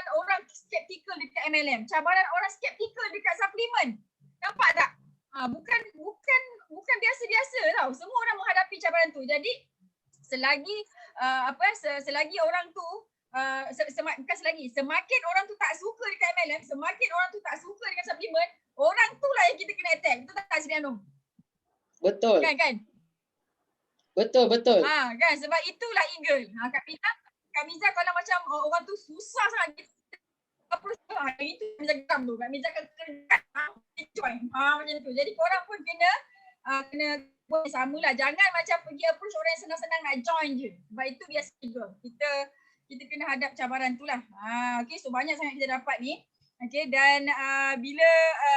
orang skeptikal dekat MLM, cabaran orang skeptikal dekat suplemen. Nampak tak? Bukan biasa-biasa tau. Semua orang menghadapi cabaran tu. Jadi selagi selagi orang tu semakin orang tu tak suka dekat MLM, semakin orang tu tak suka dengan suplemen, orang tu lah yang kita kena attack. Betul tak Siti Anum? Betul. Kan? Betul. Kan, sebab itulah Eagle. Kak Miza kalau macam orang tu susah sangat itu Kak Miza geram tu. Kak Miza kena join. Macam tu. Jadi korang pun kena buat samalah. Jangan macam pergi approach orang yang senang-senang nak join je. Sebab itu biasa juga. Kita kena hadap cabaran tu lah. Okay, so banyak sangat kita dapat ni. Okay, dan bila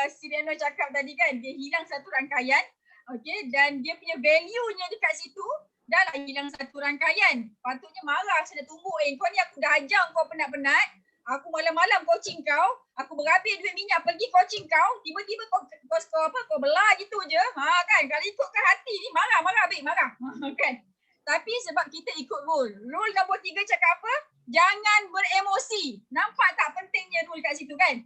CBM Nong cakap tadi kan, dia hilang satu rangkaian. Okay, dan dia punya value-nya dekat situ, dah lah hilang satu rangkaian. Patutnya marah, saya dah tunggu. Kau ni aku dah ajar kau penat-penat. Aku malam-malam coaching kau. Aku berhabis duit minyak pergi coaching kau. Tiba-tiba kau belah gitu je. Kan, kalau ikutkan hati ni, marah, baik, marah. Kan. Tapi sebab kita ikut rule. Rule nombor 3 cakap apa? Jangan beremosi. Nampak tak pentingnya rule kat situ kan?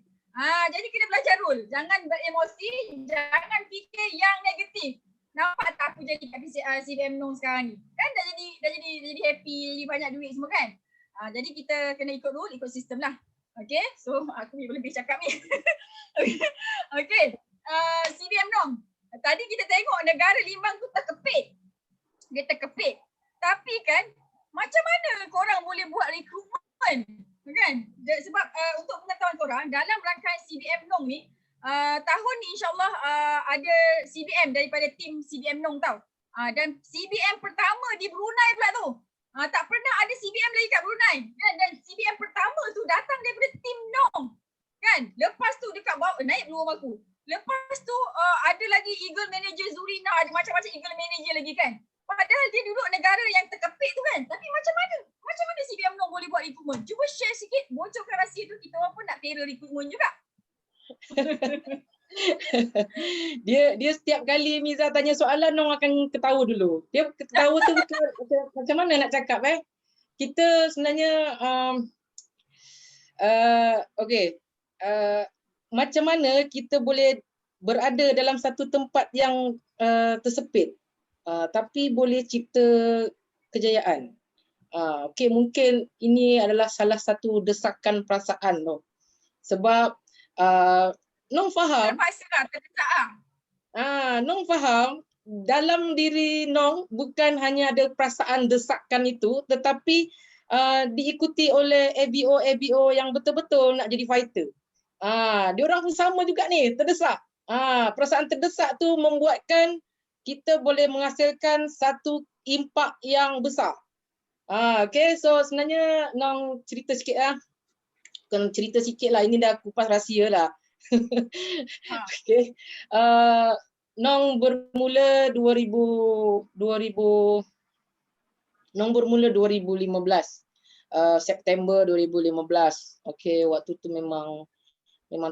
Jadi kita belajar rule. Jangan beremosi, jangan fikir yang negatif. Nampak tak aku jadi kat CBM Nong sekarang ni? Kan dah jadi happy, jadi banyak duit semua kan? Jadi kita kena ikut rule, ikut sistem lah. Okay, so aku lebih cakap ni. Okay, CBM Nong. Tadi kita tengok negara limbang tu terkepit. Dia terkepit. Tapi kan, macam mana korang boleh buat recruitment? Kan? Sebab untuk pengetahuan korang, dalam rangkaian CBM Nong ni, tahun ni insyaAllah ada CBM daripada tim CBM Nong tau. Dan CBM pertama di Brunei pula tu. Tak pernah ada CBM lagi kat Brunei. Dan CBM pertama tu datang daripada tim Nong. Kan? Lepas tu dekat bawah, naik belum aku. Lepas tu ada lagi Eagle Manager Zurina, ada macam-macam Eagle Manager lagi kan. Padahal dia duduk negara yang terkepit tu kan. Tapi macam mana CBM Nong boleh buat recruitment? Cuba share sikit, bocorkan rahsia tu. Kita orang pun nak terror recruitment juga. dia setiap kali Miza tanya soalan, Nong akan ketawa dulu. Dia ketawa tu macam mana nak cakap kita sebenarnya macam mana kita boleh berada dalam satu tempat yang tersepit tapi boleh cipta kejayaan. Mungkin ini adalah salah satu desakan perasaan Nong. Sebab Nong faham. Nong faham dalam diri Nong bukan hanya ada perasaan desakan itu, tetapi diikuti oleh ABO yang betul-betul nak jadi fighter. Diorang pun sama juga ni, terdesak. Perasaan terdesak tu membuatkan kita boleh menghasilkan satu impak yang besar. Okay, so sebenarnya Nong cerita sikit lah. Bukan cerita sikit lah, ini dah kupas rahsia lah. Okay. Nong bermula 2015. September 2015. Okay, waktu tu memang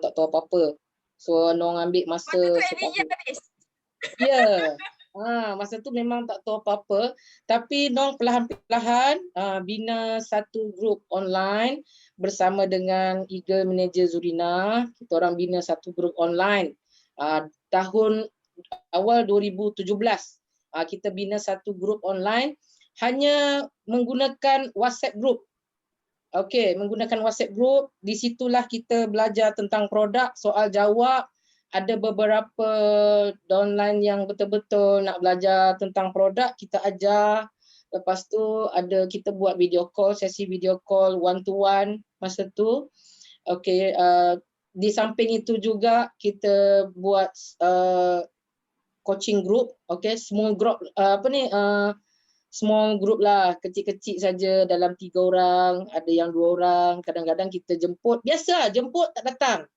tak tahu apa-apa. So Nong ambil masa tu habis. Ya. Masa tu memang tak tahu apa-apa, tapi Nong perlahan-perlahan bina satu grup online bersama dengan Eagle Manager Zurina. Kita orang bina satu grup online. Tahun awal 2017 kita bina satu grup online hanya menggunakan WhatsApp group. Okey, menggunakan WhatsApp group, di situlah kita belajar tentang produk, soal jawab. Ada beberapa downline yang betul-betul nak belajar tentang produk, kita ajar. Lepas tu kita buat video call, sesi video call one to one masa tu. Okey, di samping itu juga kita buat coaching group, okey, small group small group lah, kecil-kecil saja dalam 3 orang, ada yang 2 orang, kadang-kadang kita jemput, biasa jemput tak datang.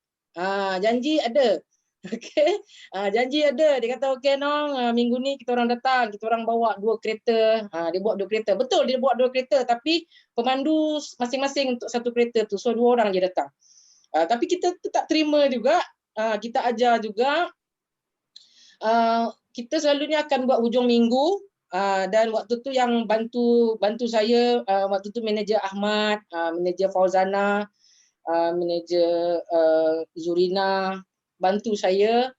Janji ada. Okey. Janji ada. Dia kata okey Nong, minggu ni kita orang datang, kita orang bawa 2 kereta. Dia bawa 2 kereta. Betul dia bawa 2 kereta, tapi pemandu masing-masing untuk satu kereta tu. So 2 orang je datang. Tapi kita tetap terima juga. Kita ajar juga. Kita selalunya akan buat hujung minggu. Dan waktu tu yang bantu saya waktu tu manager Ahmad, manager Fauzana, manager Zurina bantu saya.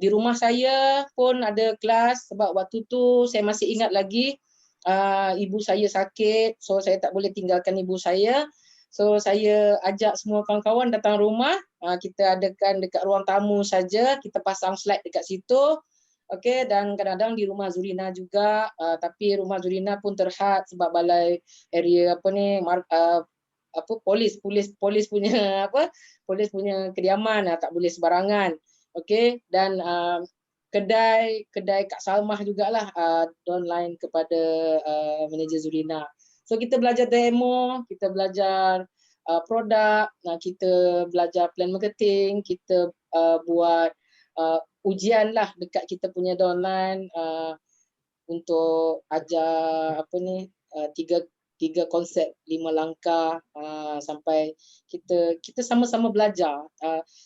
Di rumah saya pun ada kelas sebab waktu tu saya masih ingat lagi ibu saya sakit, so saya tak boleh tinggalkan ibu saya. So saya ajak semua kawan-kawan datang rumah, kita adakan dekat ruang tamu saja, kita pasang slide dekat situ. Okey, dan kadang-kadang di rumah Zurina juga, tapi rumah Zurina pun terhad sebab balai area polis punya polis punya kediaman, tak boleh sebarangan. Okey, dan kedai Kak Salmah jugalah downline kepada manager Zurina. So kita belajar demo, kita belajar produk, kita belajar plan marketing, kita buat ujian lah dekat kita punya downline untuk ajar tiga konsep 5 langkah sampai kita sama-sama belajar.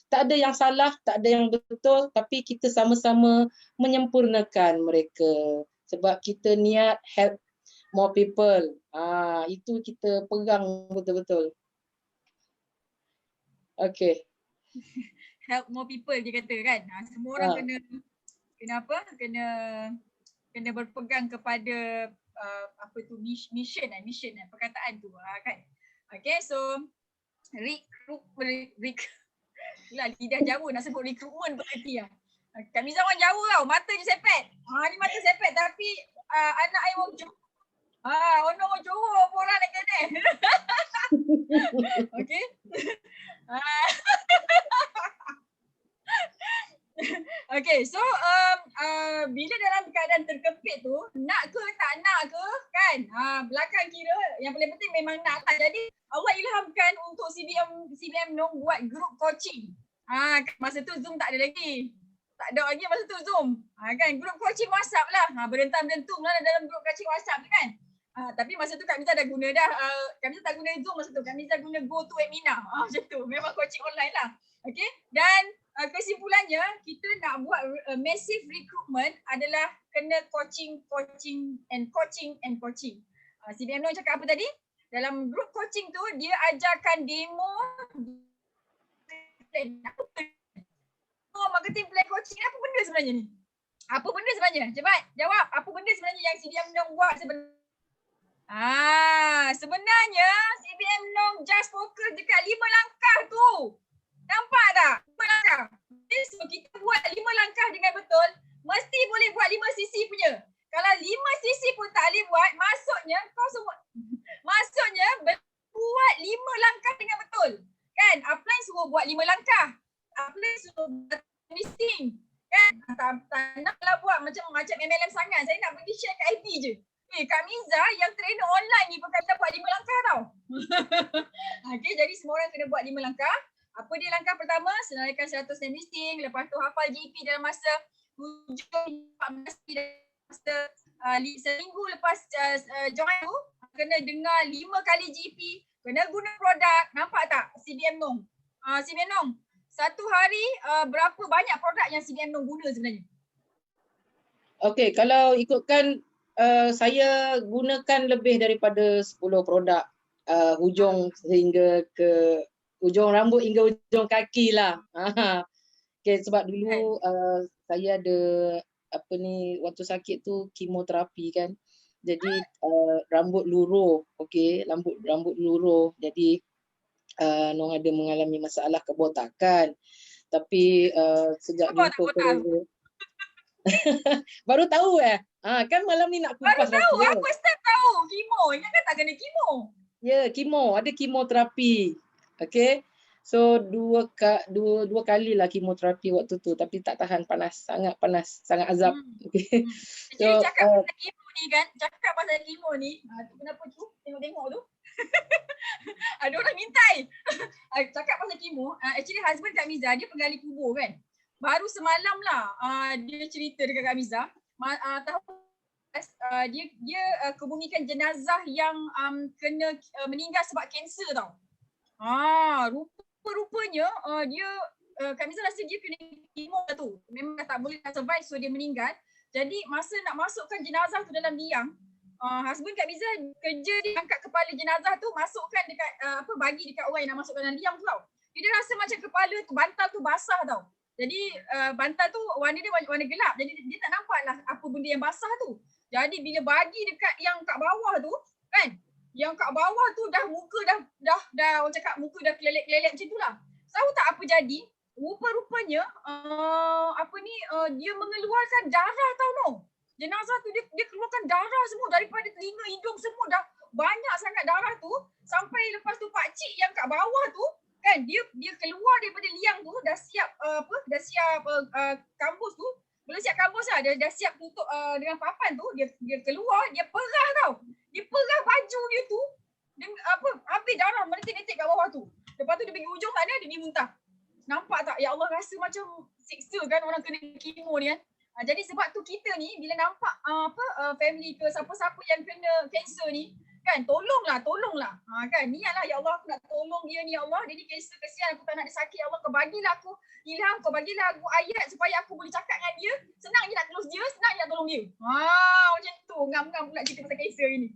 Tak ada yang salah, tak ada yang betul, tapi kita sama-sama menyempurnakan mereka sebab kita niat help more people. Itu kita pegang betul-betul. Okay. Help more people dia kata kan. Semua orang kena berpegang kepada mission perkataan tu kan. Okay, so lidah Jawa nak sebut recruitment berarti lah. Kak Miza orang Jawa tau, mata je sepet. Ni mata sepet tapi anak saya orang Johor. Orang Johor pun orang nak kena. Okay. Okay, so bila dalam keadaan terkepit tu, nak ke tak nak ke kan, belakang kira yang paling penting memang nak lah. Jadi awak ilhamkan untuk CBM Nong buat group coaching. Masa tu Zoom tak ada lagi. Tak ada lagi masa tu Zoom. Kan group coaching WhatsApp lah. Berentam-rentum lah dalam group coaching WhatsApp tu kan. Tapi masa tu Kak Miza dah guna dah. Kak Miza tak guna Zoom masa tu. Kak Miza guna GoToWebinar. Macam tu. Memang coaching online lah. Okay. Dan kesimpulannya, kita nak buat massive recruitment adalah kena coaching. CBM Nong cakap apa tadi? Dalam group coaching tu, dia ajarkan demo marketing plan coaching ni apa benda sebenarnya ni? Apa benda sebenarnya? Cepat jawab. Apa benda sebenarnya yang CBM Nong buat sebenarnya? Sebenarnya CBM Nong just fokus dekat 5 langkah tu. Nampak tak? 5 langkah. So kita buat 5 langkah dengan betul, mesti boleh buat 5 sisi punya. Kalau 5 sisi pun tak boleh buat, maksudnya buat 5 langkah dengan betul. Kan? Upline suruh buat 5 langkah. Apply suruh buat listing. Kan? Tak naklah buat macam MLM sangat. Saya nak bagi share kat FB je. Kak Miza yang trainer online ni pun kata buat 5 langkah tau. Okay, jadi semua orang kena buat 5 langkah. Apa dia langkah pertama? Senaraikan 100 name listing. Lepas tu hafal GP dalam masa 7-14 masa seminggu lepas join tu. Kena dengar 5 kali GP. Kena guna produk. Nampak tak CBM Nong? CBM Nong, satu hari berapa banyak produk yang CBM Nong guna sebenarnya? Okey, kalau ikutkan saya gunakan lebih daripada 10 produk hujung sehingga ke hujung rambut hingga hujung kaki lah. Okay, sebab dulu saya ada apa ni, waktu sakit tu kemoterapi kan. Jadi rambut luruh, okey, rambut luruh. Jadi Nong ada mengalami masalah kebotakan. Tapi sejak Apa jumpa tak tahu? baru tahu kan malam ni nak Baru kupas tahu, rahsia. aku start tahu kemo. Ingat tak kena kemo? Ya, kemo, ada kemoterapi. Okey. So dua kali lah kemoterapi waktu tu, tapi tak tahan, panas, sangat azab. Okey. Jadi So cakap pasal kemo ni kan, cakap pasal kemo ni, tu kenapa tu? Tengok-tengok tu. Ada orang mintai. Cakap pasal kemo, actually husband Kak Miza dia penggali kubur kan. Baru semalam lah dia cerita dekat Kak Miza, dia kebumikan jenazah yang kena meninggal sebab kanser tau. Rupa-rupanya dia Kak Miza rasa dia kena kemo tu. Memang tak boleh survive, so dia meninggal. Jadi masa nak masukkan jenazah tu dalam liang, husband Kak Miza kerja dia angkat kepala jenazah tu, masukkan dekat bagi dekat orang yang nak masukkan dalam liang tu tau. Dia rasa macam kepala tu, bantal tu basah tau. Jadi bantal tu warna dia warna gelap. Jadi dia tak nampak lah apa benda yang basah tu. Jadi bila bagi dekat yang kat bawah tu kan, yang kat bawah tu dah muka dah orang cakap muka dah kelelek-kelelek macam tu lah. Tahu tak apa jadi? Rupa-rupanya dia mengeluarkan darah tau no. Jenazah tu dia keluarkan darah semua daripada telinga, hidung semua, dah banyak sangat darah tu. Sampai lepas tu pakcik yang kat bawah tu kan, dia keluar daripada liang tu dah siap kampus tu. Bila siap kampus lah, dia dah siap tutup dengan papan tu, dia keluar, dia perah tau. Dia perah baju dia tu dengan habis darah menitik-nitik kat bawah tu. Lepas tu dia pergi hujung sana, dia muntah. Nampak tak? Ya Allah, rasa macam siksa kan orang kena kemo ni kan. Jadi sebab tu kita ni bila nampak family ke siapa-siapa yang kena kanser ni kan, tolonglah kan, niatlah ya Allah aku nak tolong dia ni ya Allah, dia ni kanser, kesian aku tak nak dia sakit ya Allah, kau bagilah aku ilham, kau bagilah aku ayat supaya aku boleh cakap dengan dia, senang je nak terus dia, senang je nak tolong dia. Macam tu, ngam-ngam pula cerita pasal kanser ni.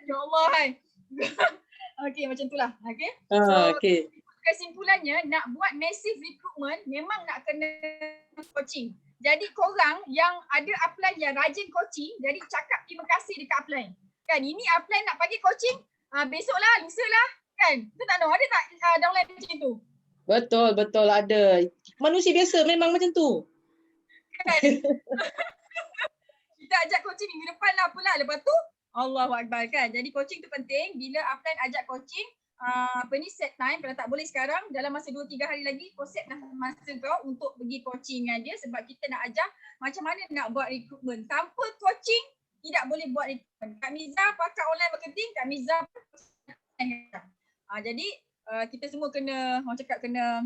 Ya Allah hai. Okey, macam itulah. Okey. So, kesimpulannya nak buat massive recruitment memang nak kena coaching. Jadi korang yang ada apply yang rajin coaching, jadi cakap terima kasih dekat apply. Kan ini apply nak bagi coaching, besoklah, lusalah kan. Tu tak ada tak downline macam tu? Betul ada. Manusia biasa memang macam tu. Kan? Kita ajak coaching minggu depan lah apalah. Lepas tu Allahuakbar kan. Jadi coaching tu penting. Bila apply ajak coaching, set time. Kalau tak boleh sekarang, dalam masa 2-3 hari lagi kau set dah masa kau untuk pergi coaching dengan dia, sebab kita nak ajar macam mana nak buat recruitment. Tanpa coaching tidak boleh buat recruitment. Kak Miza pakar online marketing, Kak Miza jadi kita semua kena, orang cakap kena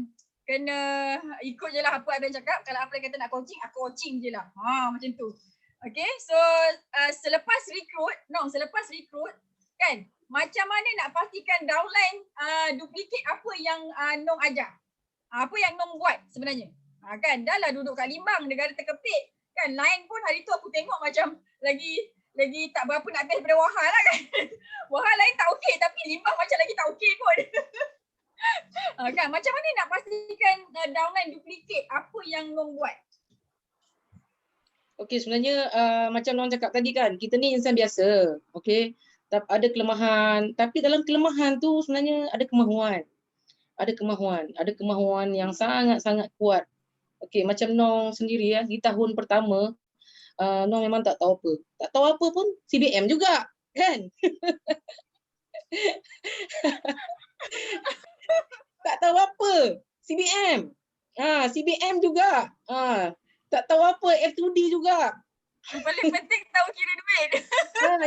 ikut je lah apa Abang cakap. Kalau apa kata nak coaching, aku coaching je lah. Macam tu. Okay, so selepas recruit kan, macam mana nak pastikan downline duplicate apa yang Nong ajar, apa yang Nong buat sebenarnya. Kan dah lah duduk kat Limbang, negara terkepit kan, line pun hari tu aku tengok macam lagi tak berapa nak best daripada Wahal lah kan. Wahal lain tak okey, tapi Limbang macam lagi tak okey pun. Kan macam mana nak pastikan downline duplicate apa yang Nong buat. Okey, sebenarnya macam Nong cakap tadi kan, kita ni insan biasa, okey. Ada kelemahan, tapi dalam kelemahan tu sebenarnya ada kemahuan. Ada kemahuan yang sangat-sangat kuat. Okey, macam Nong sendiri di tahun pertama, Nong memang tak tahu apa. Tak tahu apa pun CBM juga, kan? Tak tahu apa. CBM. CBM juga. Tak tahu apa. F2D juga. Yang paling penting tahu kira duit.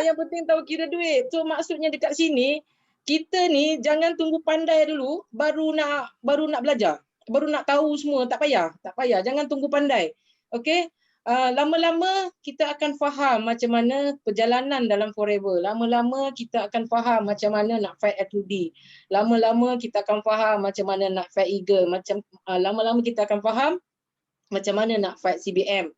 Yang penting tahu kira duit. So maksudnya dekat sini, kita ni jangan tunggu pandai dulu baru nak belajar. Baru nak tahu semua. Tak payah. Jangan tunggu pandai. Okey? Lama-lama kita akan faham macam mana perjalanan dalam Forever. Lama-lama kita akan faham macam mana nak fight F2D. Lama-lama kita akan faham macam mana nak fight Eagle. Lama-lama kita akan faham macam mana nak fight CBM.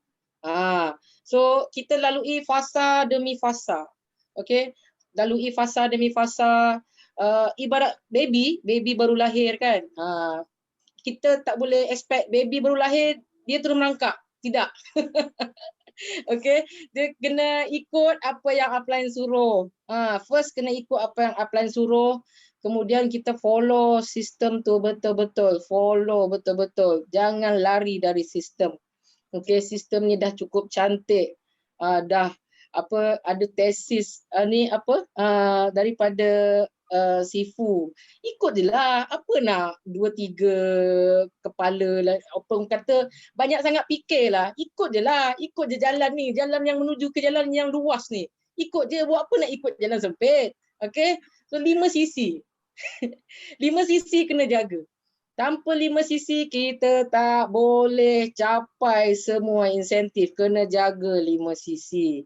So kita lalui fasa demi fasa. Okey? Lalui fasa demi fasa. Ibarat baby baru lahir kan. Kita tak boleh expect baby baru lahir dia terus merangkak. Tidak. Okey, dia kena ikut apa yang upline suruh. First kena ikut apa yang upline suruh, kemudian kita follow sistem tu betul-betul. Follow betul-betul. Jangan lari dari sistem. Okey, sistem ni dah cukup cantik. Dah ada tesis daripada Sifu. Ikut je lah. Apa nak 2-3 kepala lah. Apa kata banyak sangat fikir lah. Ikut je lah. Ikut je jalan ni. Jalan yang menuju ke jalan yang luas ni. Ikut je. Buat apa nak ikut jalan sempit. Okay. So 5 sisi. 5 sisi kena jaga. Tanpa 5 sisi kita tak boleh capai semua insentif. Kena jaga 5 sisi.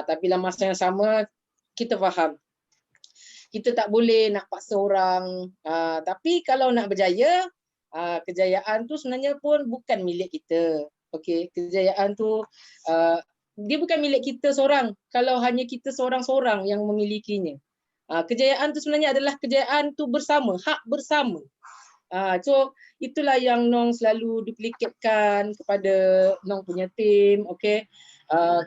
Tapi dalam masa yang sama kita faham. Kita tak boleh nak paksa orang. Tapi kalau nak berjaya, kejayaan tu sebenarnya pun bukan milik kita. Okey, kejayaan tu dia bukan milik kita seorang. Kalau hanya kita seorang-seorang yang memilikinya. Kejayaan tu sebenarnya adalah kejayaan tu bersama, hak bersama. So itulah yang Nong selalu duplikatkan kepada Nong punya tim. Okey,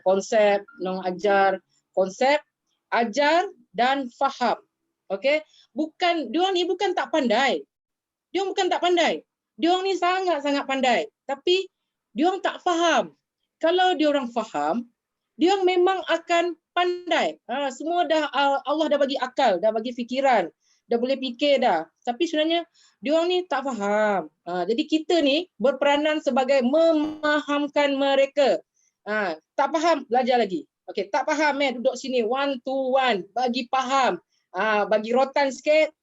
konsep Nong ajar, konsep ajar dan faham. Okey, diorang ni bukan tak pandai. Diorang bukan tak pandai. Diorang ni sangat-sangat pandai. Tapi diorang tak faham. Kalau diorang faham, diorang memang akan pandai. Semua dah Allah dah bagi akal, dah bagi fikiran, dah boleh fikir dah. Tapi sebenarnya diorang ni tak faham. Jadi kita ni berperanan sebagai memahamkan mereka. Tak faham, belajar lagi. Okey, tak faham duduk sini 1 to 1, bagi faham. Bagi rotan sikit.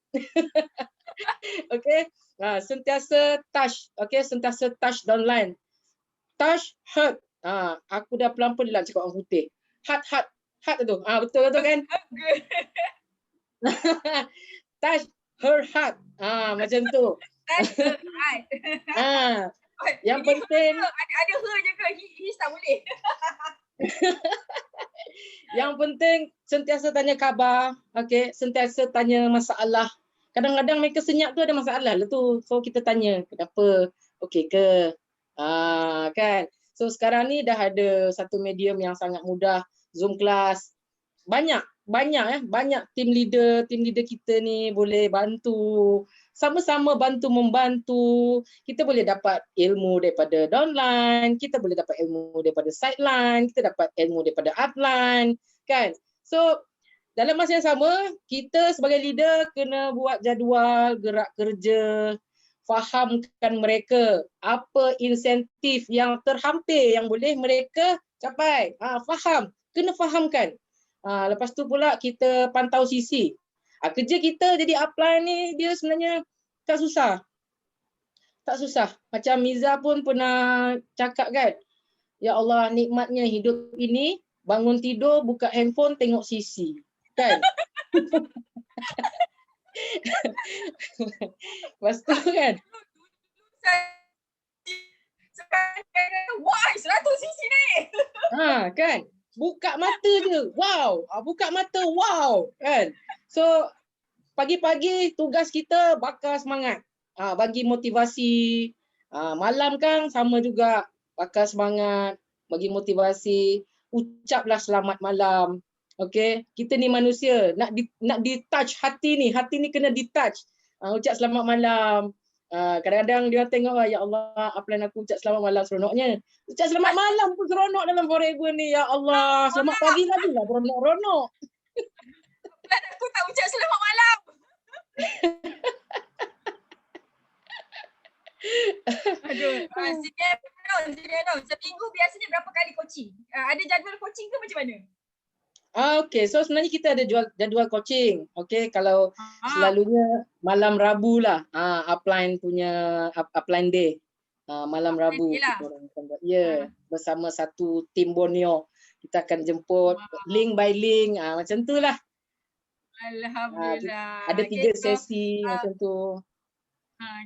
Okey. Sentiasa touch. Okey, sentiasa touch downline. Touch, hurt. Aku dah pelan-pelan lah cakap orang putih. Heart tu. Betul kan? Touch her heart. Macam tu. Touch her heart. Yang penting ada her je ke? His tak boleh. Yang penting sentiasa tanya khabar, okey, sentiasa tanya masalah. Kadang-kadang mereka senyap tu ada masalah lah tu. So kita tanya, kenapa? Okey ke? Kan? So sekarang ni dah ada satu medium yang sangat mudah, Zoom class. Banyak tim leader kita ni boleh bantu. Sama-sama bantu membantu. Kita boleh dapat ilmu daripada downline, kita boleh dapat ilmu daripada sideline, kita dapat ilmu daripada upline, kan? So dalam masa yang sama, kita sebagai leader kena buat jadual gerak kerja, fahamkan mereka apa insentif yang terhampir yang boleh mereka capai. Faham, kena fahamkan. Lepas tu pula kita pantau sisi. Kerja kita jadi upline ni dia sebenarnya tak susah. Tak susah. Macam Miza pun pernah cakap kan, ya Allah nikmatnya hidup ini, bangun tidur, buka handphone, tengok sisi. Kan? Lepas tu kan. Wah, 100 sisi ni. Kan? Buka mata je. Wow. Buka mata. Wow. Kan? So, pagi-pagi tugas kita bakar semangat. Bagi motivasi. Malam kan sama juga. Bakar semangat. Bagi motivasi. Ucaplah selamat malam. Okey. Kita ni manusia. Nak di-touch hati ni. Hati ni kena di-touch. Ucap selamat malam. Kadang-kadang dia tengok, ya Allah, upline aku ucap selamat malam seronoknya. Ucap selamat malam pun seronok dalam Forever ni. Ya Allah, selamat pagi lagi lah beronok-ronok. Upline aku tak ucap selamat malam. Aduh, CPM no. Seminggu biasanya berapa kali coaching? Ada jadual coaching ke macam mana? Okay, so sebenarnya kita ada jadual coaching. Okay, kalau Ah, selalunya malam Rabu lah, upline punya upline day. Malam Rabu lah. kita orang akan buat. Ya, bersama satu tim Borneo. Kita akan jemput link by link, macam tu lah. Alhamdulillah. Ada Okay, 3 so sesi macam tu.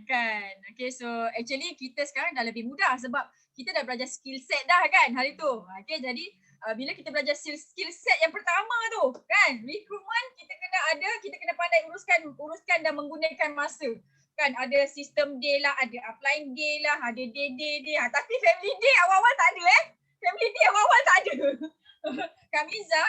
kan. Okay, so actually kita sekarang dah lebih mudah sebab kita dah belajar skill set dah kan hari tu. Okay, jadi bila kita belajar skill set yang pertama tu kan, recruitment kita kena pandai uruskan dan menggunakan masa. Kan ada sistem day lah, ada upline day lah, ada day. Tapi family day awal-awal tak ada Family day awal-awal tak ada. Kak Miza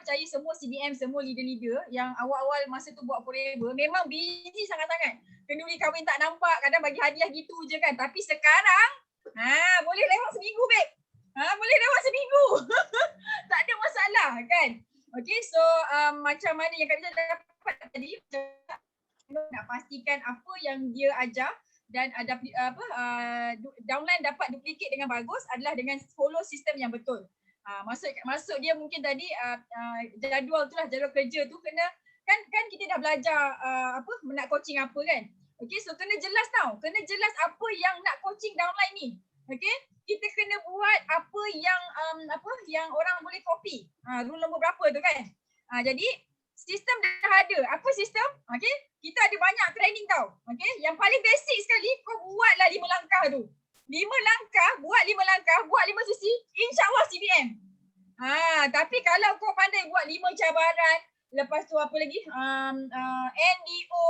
percaya semua CBM, semua leader-leader yang awal-awal masa tu buat forever memang busy sangat-sangat. Kenduri kahwin tak nampak, kadang bagi hadiah gitu je kan. Tapi sekarang, boleh lewat seminggu, babe. Boleh lewat seminggu. Tak ada masalah kan. Okay, so macam mana yang Kak Miza dapat tadi, nak pastikan apa yang dia ajar dan ada downline dapat duplicate dengan bagus adalah dengan follow sistem yang betul. Maksud dia mungkin tadi jadual tu lah, jadual kerja tu kena kan kita dah belajar nak coaching apa kan. Okay, so kena jelas apa yang nak coaching downline ni. Okay, kita kena buat apa yang orang boleh copy. Rule nombor berapa tu kan. Jadi sistem dah ada. Apa sistem? Okay, kita ada banyak training tau. Okay, yang paling basic sekali kau buatlah 5 langkah tu. 5 langkah, buat 5 langkah, buat 5 sesi, insya-Allah CBM. Tapi kalau kau pandai buat 5 cabaran, lepas tu apa lagi? NDO,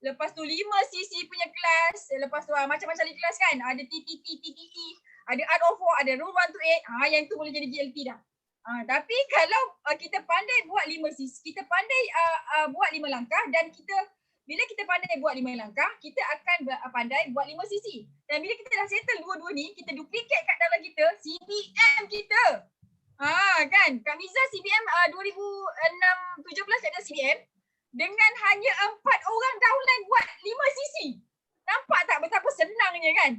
lepas tu 5 sesi punya kelas, lepas tu macam-macam kelas kan. Ada TTT, TTE, ada Art of War, ada Rule 1 to 8. Yang tu boleh jadi GLP dah. Tapi kalau kita pandai buat 5 sesi, kita pandai buat 5 langkah dan bila kita pandai buat 5 langkah, kita akan pandai buat 5 sesi. Dan bila kita dah settle dua-dua ni, kita duplicate kat dalam kita, CBM kita. Kan, Kak Miza CBM 2016-17 ada CBM dengan hanya 4 orang downline buat 5 sesi. Nampak tak betapa senangnya kan?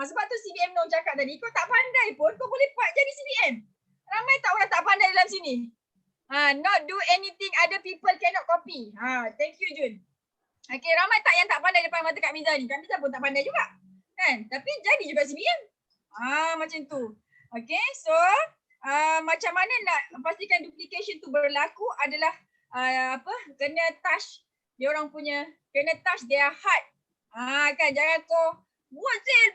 Sebab tu CBM Nong cakap tadi, kau tak pandai pun, kau boleh buat jadi CBM. Ramai tak orang tak pandai dalam sini. Not do anything other people cannot copy. Thank you Jun. Okay, ramai tak yang tak pandai depan mata Kak Miza ni? Kak Miza pun tak pandai juga. Kan? Tapi jadi juga CBM. Macam tu. Okay, so macam mana nak pastikan duplication tu berlaku adalah kena touch dia orang punya, kena touch their heart. Kan, jangan kau buat sale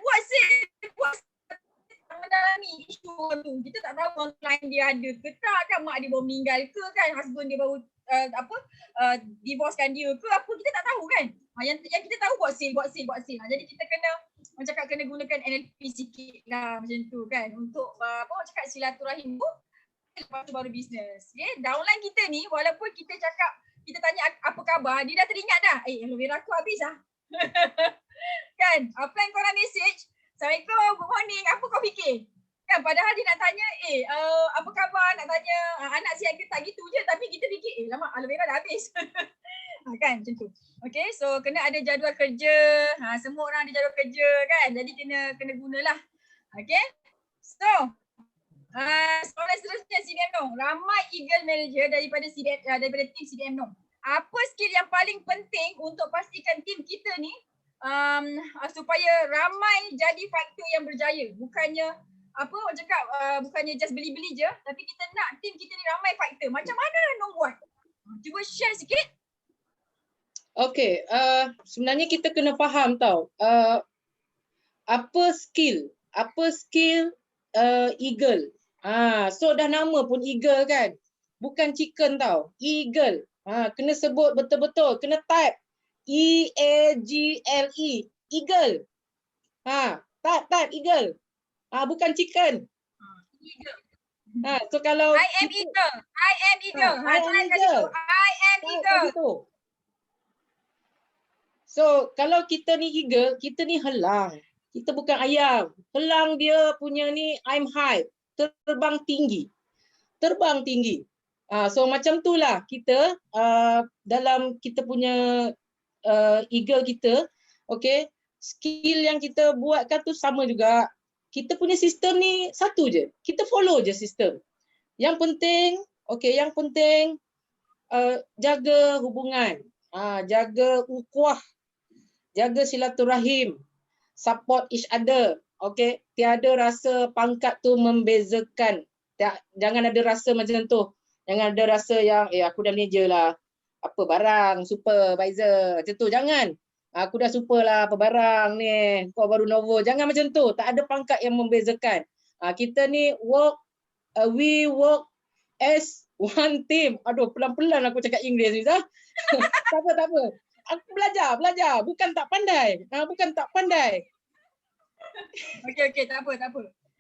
mengalami isu tu. Kita tak tahu online dia ada ke tak, kan mak dia baru meninggal ke kan, husband dia baru divorcekan dia ke apa, kita tak tahu kan. Yang kita tahu buat sale. Jadi kita kena gunakan NLP sikit lah macam tu kan, untuk orang cakap silaturahim tu, lepas tu baru bisnes. Okay, downline kita ni walaupun kita tanya apa khabar, dia dah teringat dah. Aloe vera aku habis lah. Kan, apa yang korang message, Assalamualaikum, good morning, apa kau fikir? Kan, padahal dia nak tanya, apa khabar, nak tanya anak sihat ke tak, gitu je. Tapi kita fikir, lama aloe vera dah habis. Kan, macam tu. Okay, so kena ada jadual kerja. Semua orang ada jadual kerja kan. Jadi kena gunalah. Okay, so soalan seterusnya CBM Nong. Ramai Eagle Manager daripada tim CBM Nong. Apa skill yang paling penting untuk pastikan tim kita ni supaya ramai jadi faktor yang berjaya? Bukannya orang cakap bukannya just beli-beli je, tapi kita nak tim kita ni ramai faktor. Macam mana Nong buat? Cuba share sikit. Okay, sebenarnya kita kena faham tau, apa skill eagle. So dah nama pun eagle kan, bukan chicken tau, eagle. Kena sebut betul-betul, kena type EAGLE, eagle. Type eagle. Bukan chicken. Eagle. So kalau I am eagle. I am eagle. So kalau kita ni eagle, kita ni helang. Kita bukan ayam. Helang dia punya ni I'm high, terbang tinggi. So macam itulah kita dalam kita punya Eagle kita, okay, skill yang kita buatkan tu sama juga. Kita punya sistem ni satu je. Kita follow je sistem. Yang penting, okay, yang penting jaga hubungan, jaga ukhuwah, jaga silaturahim, support each other. Okay, tiada rasa pangkat tu membezakan. Jangan ada rasa macam tu. Jangan ada rasa yang aku dah manager lah. Apa barang, supervisor, macam tu. Jangan. Aku dah super lah apa barang ni. Kau baru novo. Jangan macam tu. Tak ada pangkat yang membezakan. Kita ni we work as one team. Aduh, pelan-pelan aku cakap Inggeris ni. Tak apa. Aku belajar. Bukan tak pandai. Bukan tak pandai. Okey, tak apa.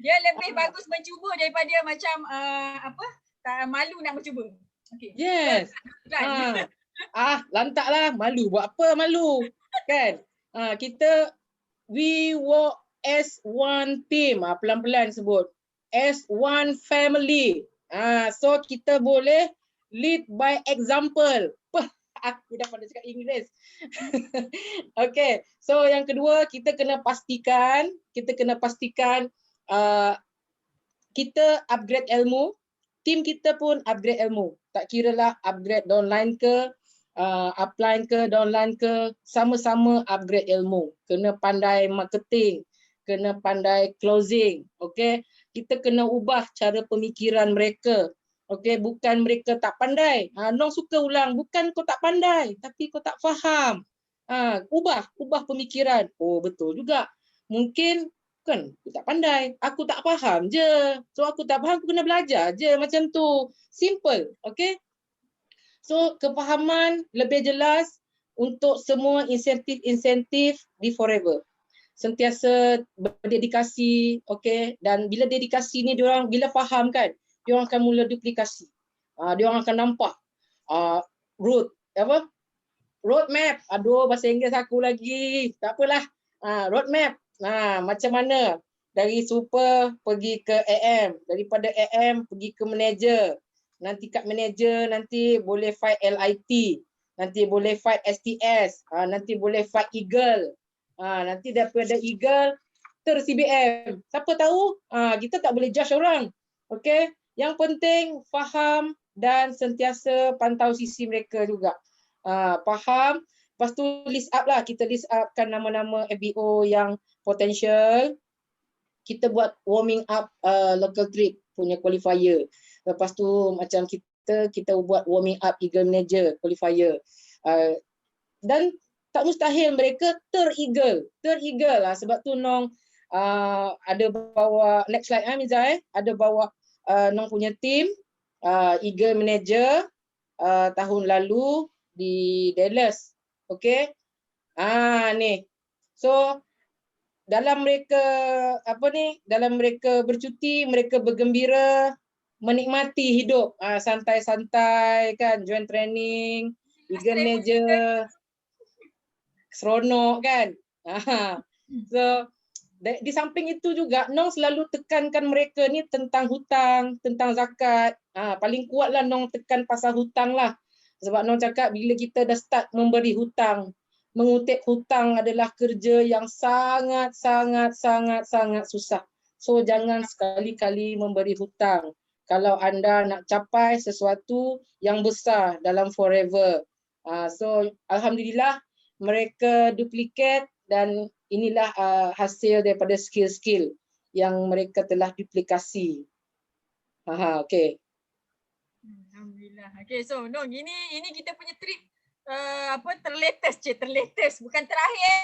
Dia lebih bagus mencuba daripada macam tak malu nak mencuba. Okey. Yes. Lantaklah malu. Buat apa malu? Kan? Kita we work as one team. Pelan-pelan sebut. As one family. So kita boleh lead by example. Aku dah pandai cakap Inggeris. Okay. So yang kedua, kita kena pastikan kita upgrade ilmu. Tim kita pun upgrade ilmu. Tak kira lah upgrade downline ke, upline ke, downline ke, sama-sama upgrade ilmu. Kena pandai marketing, kena pandai closing. Okay. Kita kena ubah cara pemikiran mereka. Okay, bukan mereka tak pandai. Nong suka ulang, bukan kau tak pandai, tapi kau tak faham. Ubah pemikiran. Oh, betul juga. Mungkin kan aku tak pandai, aku tak faham je. So aku tak faham, aku kena belajar je macam tu. Simple, okay? So kefahaman lebih jelas untuk semua insentif di Forever. Sentiasa berdedikasi, okay? Dan bila dedikasi ni diorang bila faham kan, diorang akan mula duplikasi. Diorang akan nampak roadmap. Aduh, bahasa Inggeris aku lagi. Tak apalah. Roadmap. Macam mana dari super pergi ke AM, daripada AM pergi ke manager. Nanti kat manager nanti boleh fight LIT, nanti boleh fight STS, nanti boleh fight Eagle. Nanti daripada Eagle ter CBM. Siapa tahu? Kita tak boleh judge orang. Okey? Yang penting faham dan sentiasa pantau sisi mereka juga. Faham. Lepas tu list up lah. Kita list upkan nama-nama FBO yang potential. Kita buat warming up local trip punya qualifier. Lepas tu macam kita buat warming up Eagle Manager qualifier. Dan tak mustahil mereka ter-Eagle lah. Sebab tu Nong ada bawa, next slide Miza, ada bawa Nong punya team Eagle Manager tahun lalu di Dallas. Okay. Ni. So dalam mereka bercuti, mereka bergembira, menikmati hidup, santai-santai kan, join training, Eagle Manager, seronok kan. So di samping itu juga Nong selalu tekankan mereka ni tentang hutang, tentang zakat. Paling kuatlah Nong tekan pasal hutang lah. Sebab Nong cakap bila kita dah start memberi hutang, mengutip hutang adalah kerja yang sangat susah. So jangan sekali-kali memberi hutang kalau anda nak capai sesuatu yang besar dalam Forever. So alhamdulillah mereka duplicate dan inilah hasil daripada skill-skill yang mereka telah duplikasi. Okay. Alhamdulillah. Okay, so Nong, ini kita punya trip terlatest bukan terakhir,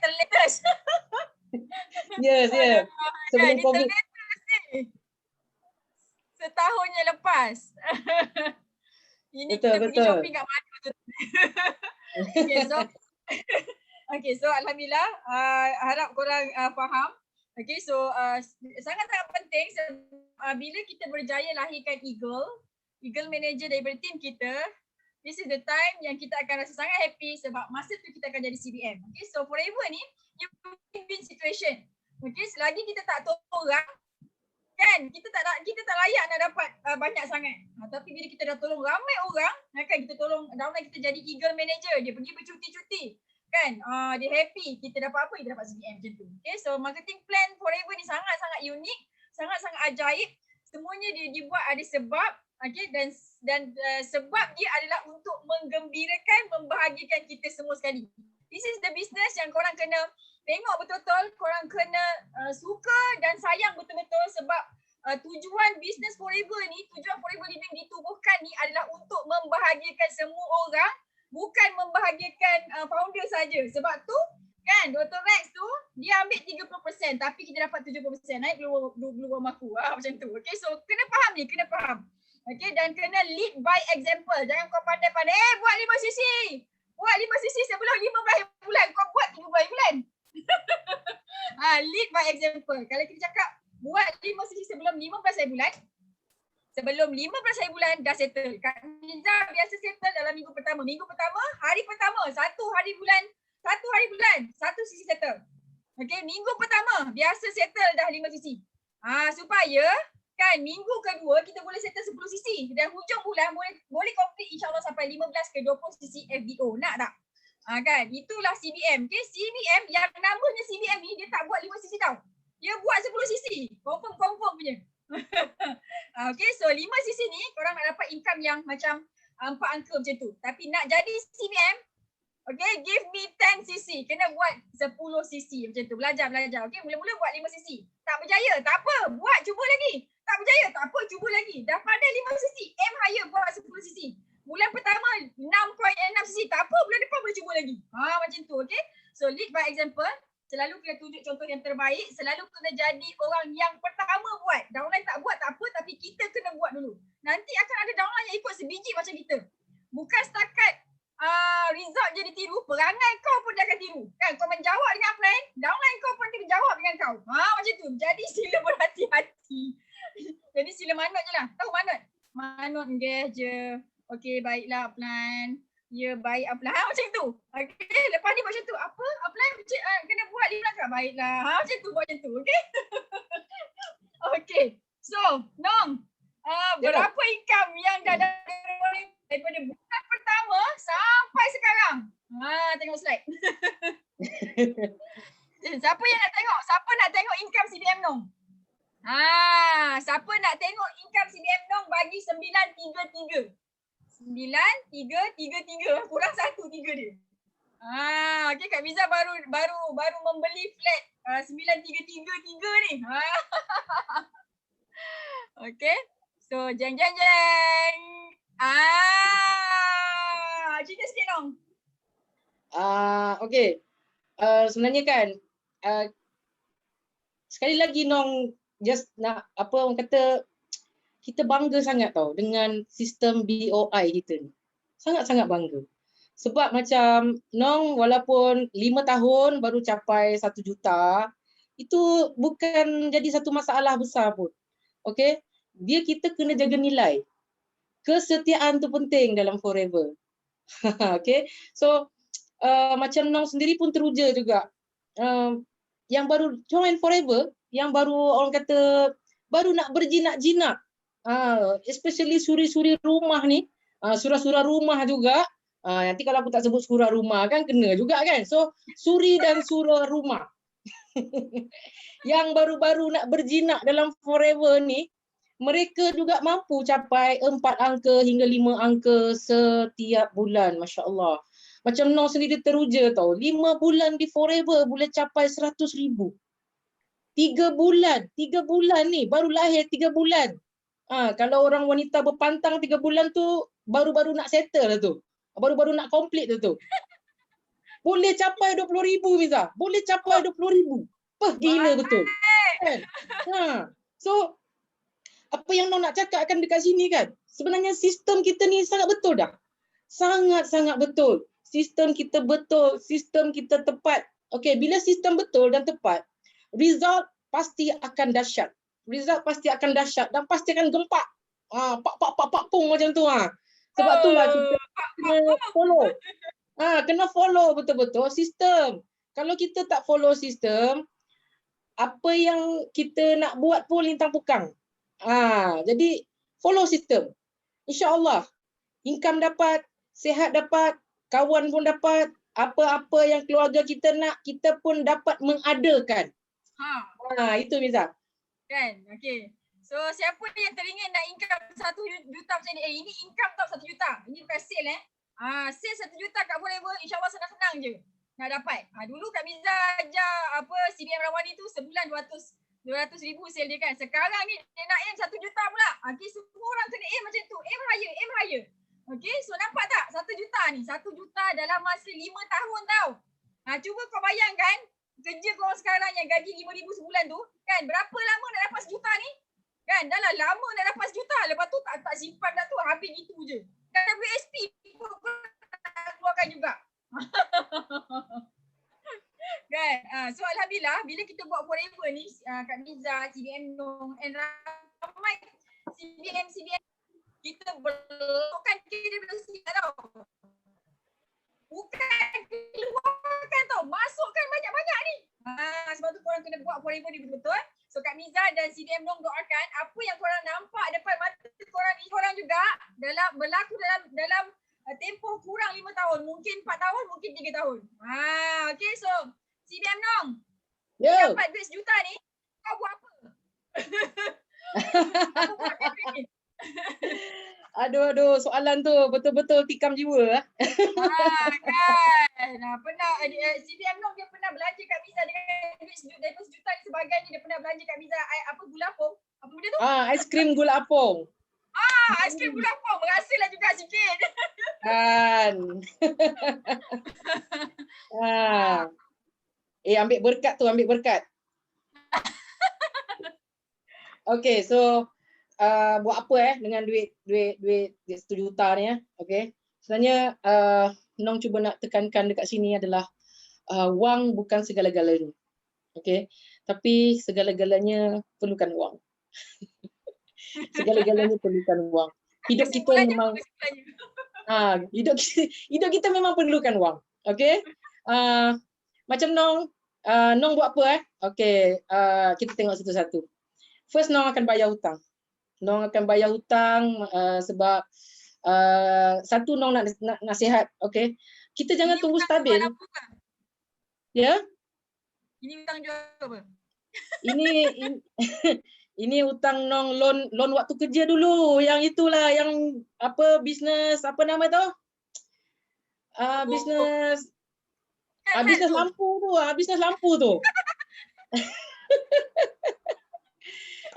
terlatest. Yes. Sebelum COVID. Setahun yang lepas. Ini betul, kita pergi shopping kat mana tu. Okay, so alhamdulillah, harap korang faham. Okay, so sangat-sangat penting bila kita berjaya lahirkan Eagle Manager daripada tim kita, this is the time yang kita akan rasa sangat happy sebab masa tu kita akan jadi CBM. Okay, so Forever ni, you win-win situation. Okay, selagi kita tak tolong orang, Kan kita tak layak nak dapat banyak sangat. Tapi bila kita dah tolong ramai orang, kan kita tolong downline kita jadi eagle manager, dia pergi bercuti-cuti. Kan? Dia happy, kita dapat apa? Kita dapat CBM macam tu. Okay, so marketing plan forever ni sangat-sangat unik, sangat-sangat ajaib. Semuanya dia dibuat ada sebab, okay, dan sebab dia adalah untuk menggembirakan, membahagiakan kita semua sekali. This is the business yang korang kena tengok betul-betul, korang kena suka dan sayang betul-betul sebab tujuan business forever ni, tujuan forever living ditubuhkan ni adalah untuk membahagiakan semua orang, bukan membahagiakan founder saja. Sebab tu kan Dr. Rex tu dia ambil 30% tapi kita dapat 70%, naik keluar maku macam tu. Okay, so kena faham ni, kena faham. Okay, dan kena lead by example. Jangan kau pandai-pandai, buat 5 sisi. Buat 5 sisi sebelum 15 bulan. Kau buat 13 bulan. Lead by example. Kalau kita cakap buat 5 sisi sebelum 15 bulan, sebelum 15 bulan dah settle. Kak Niza biasa settle dalam minggu pertama. Minggu pertama, hari pertama, satu hari bulan, satu sisi settle. Okay, minggu pertama biasa settle dah 5 sisi. Supaya kan minggu kedua kita boleh settle 10 sisi dan hujung bulan boleh complete insyaAllah sampai 15 ke 20 sisi FBO. Nak tak? Kan, itulah CBM. Okay, CBM yang namanya CBM ni dia tak buat 5 sisi tau. Dia buat 10 sisi. Confirm punya. Okay, so 5 sisi ni korang nak dapat income yang macam 4 angka macam tu. Tapi nak jadi CBM, okay, give me 10 sisi. Kena buat 10 sisi macam tu. Belajar. Okay, mula-mula buat 5 sisi. Tak berjaya, tak apa. Buat, cuba lagi. Tak berjaya, tak apa. Cuba lagi. Dah pandai 5 sisi. Aim higher, buat 10 sisi. Bulan pertama 6.6 sisi. Tak apa, bulan depan boleh cuba lagi. Macam tu, okay. So, lead by example. Selalu kena tunjuk contoh yang terbaik. Selalu kena jadi orang yang pertama buat. Downline tak buat, tak apa. Tapi kita kena buat dulu. Nanti akan ada downline yang ikut sebiji macam kita. Bukan setakat result je ditiru, perangai kau pun dia akan tiru. Kan, kau menjawab dengan upline, downline kau pun dia jawab dengan kau. Macam tu. Jadi sila berhati-hati. Jadi sila manut je lah. Tahu manut? Manut je. Okey, baiklah upline. Ya, baik upline. Macam tu. Okey, lepas ni macam tu. Apa? Upline kena buat 5 kan? Baiklah. Macam tu, buat macam tu. Okey? Okey. So, Nong. Berapa income yang dah daripada bulan pertama sampai sekarang? Tengok slide. Siapa yang nak tengok? Siapa nak tengok income CBM Nong? Siapa nak tengok income CBM Nong bagi 933. 9333 kurang 1 3 dia. Okey, Kak Miza baru membeli flat 9333 ni. Okey. So jeng. Cerita sikit dong. Okey. Sebenarnya kan sekali lagi Nong just nak orang kata kita bangga sangat tau dengan sistem BOI kita ni. Sangat-sangat bangga. Sebab macam Nong walaupun 5 tahun baru capai 1 juta, itu bukan jadi satu masalah besar pun. Okey? Kita kena jaga nilai. Kesetiaan tu penting dalam forever. Okey? So macam Nong sendiri pun teruja juga. Yang baru join forever, yang baru orang kata baru nak berjinak-jinak. Especially suri-suri rumah ni, surah-surah rumah juga. Nanti kalau aku tak sebut surah rumah kan kena juga kan. So suri dan surah rumah. Yang baru-baru nak berjinak dalam forever ni, mereka juga mampu capai 4 angka hingga 5 angka setiap bulan. Masya Allah. Macam Nong sendiri teruja tau. 5 bulan di forever boleh capai 100,000. 3 bulan ni baru lahir 3 bulan. Kalau orang wanita berpantang 3 bulan tu baru-baru nak settle lah tu. Baru-baru nak complete tu. Boleh capai 20,000 Miza. Boleh capai 20,000. Gila betul. Kan? So apa yang Nong nak cakapkan dekat sini kan? Sebenarnya sistem kita ni sangat betul dah. Sangat-sangat betul. Sistem kita betul, sistem kita tepat. Okey, bila sistem betul dan tepat, result pasti akan dahsyat. Result pasti akan dahsyat dan pasti akan gempak. Pak pung macam tu. Sebab itulah kita kena follow. Kena follow betul-betul sistem. Kalau kita tak follow sistem, apa yang kita nak buat pun lintang pukang. Jadi follow sistem. InsyaAllah income dapat, sihat dapat, kawan pun dapat, apa-apa yang keluarga kita nak, kita pun dapat mengadakan. Itu Miza. Kan? Okay. So siapa yang teringin nak income 1 juta macam ni? Ini income tau 1 juta. Ini bukan sale sale 1 juta kat Forever, insyaAllah senang-senang je nak dapat. Dulu Kak Miza ajar CBM Rawani tu sebulan 200 ribu sale dia kan. Sekarang ni dia nak aim 1 juta pula. Okay, semua orang kena aim macam tu. Aim higher. Okay, so nampak tak 1 juta ni? 1 juta dalam masa 5 tahun tau. Cuba kau bayangkan kerja kau sekarang yang gaji 5,000 sebulan tu, kan berapa lama nak dapat 1 juta ni? Kan dah lah lama nak dapat 1 juta, lepas tu tak simpan dah tu, habis gitu je. Dan WSP pun nak keluarkan juga. Kan? So alhamdulillah bila kita buat Forever ni, Kak Miza, CBM Nong and ramai CBM kita bukan KWC tau. Bukan keluarkan tau, masukkan banyak-banyak ni. Sebab tu korang kena buat Forever ni betul-betul. So Kak Miza dan CDM Nong doakan apa yang korang nampak depan mata korang ni, korang juga berlaku dalam tempoh kurang 5 tahun. Mungkin 4 tahun, mungkin 3 tahun. Okay, so CDM Nong, dapat duit 1 juta ni, kau buat apa? Kau buat apa ni? Aduh, soalan tu betul-betul tikam jiwa. Kan. Pernah CDM Nong dia pernah belanja Kak Miza dengan duit daripada 1 juta ni sebagainya. Dia pernah belanja Kak Miza gula apung. Apa benda tu? Ais krim gula apung. Ais krim gula apung. Berasalah juga sikit. Kan. Ambil berkat. Okay, so buat apa dengan duit 1 juta ni Okay. Sebenarnya Nong cuba nak tekankan dekat sini adalah wang bukan segala-galanya. Okay. Tapi segala-galanya perlukan wang. Segala-galanya perlukan wang. Hidup kita memang hidup kita memang perlukan wang. Okay. Macam Nong buat apa Okay, kita tengok satu-satu. First, Nong akan bayar hutang. Nong akan bayar hutang sebab satu Nong nak nasihat, okay. Kita jangan tunggu stabil. Ya? Ini hutang jual apa? Ini hutang Nong loan waktu kerja dulu. Yang itulah yang bisnes apa nama tu? Bisnes lampu tu.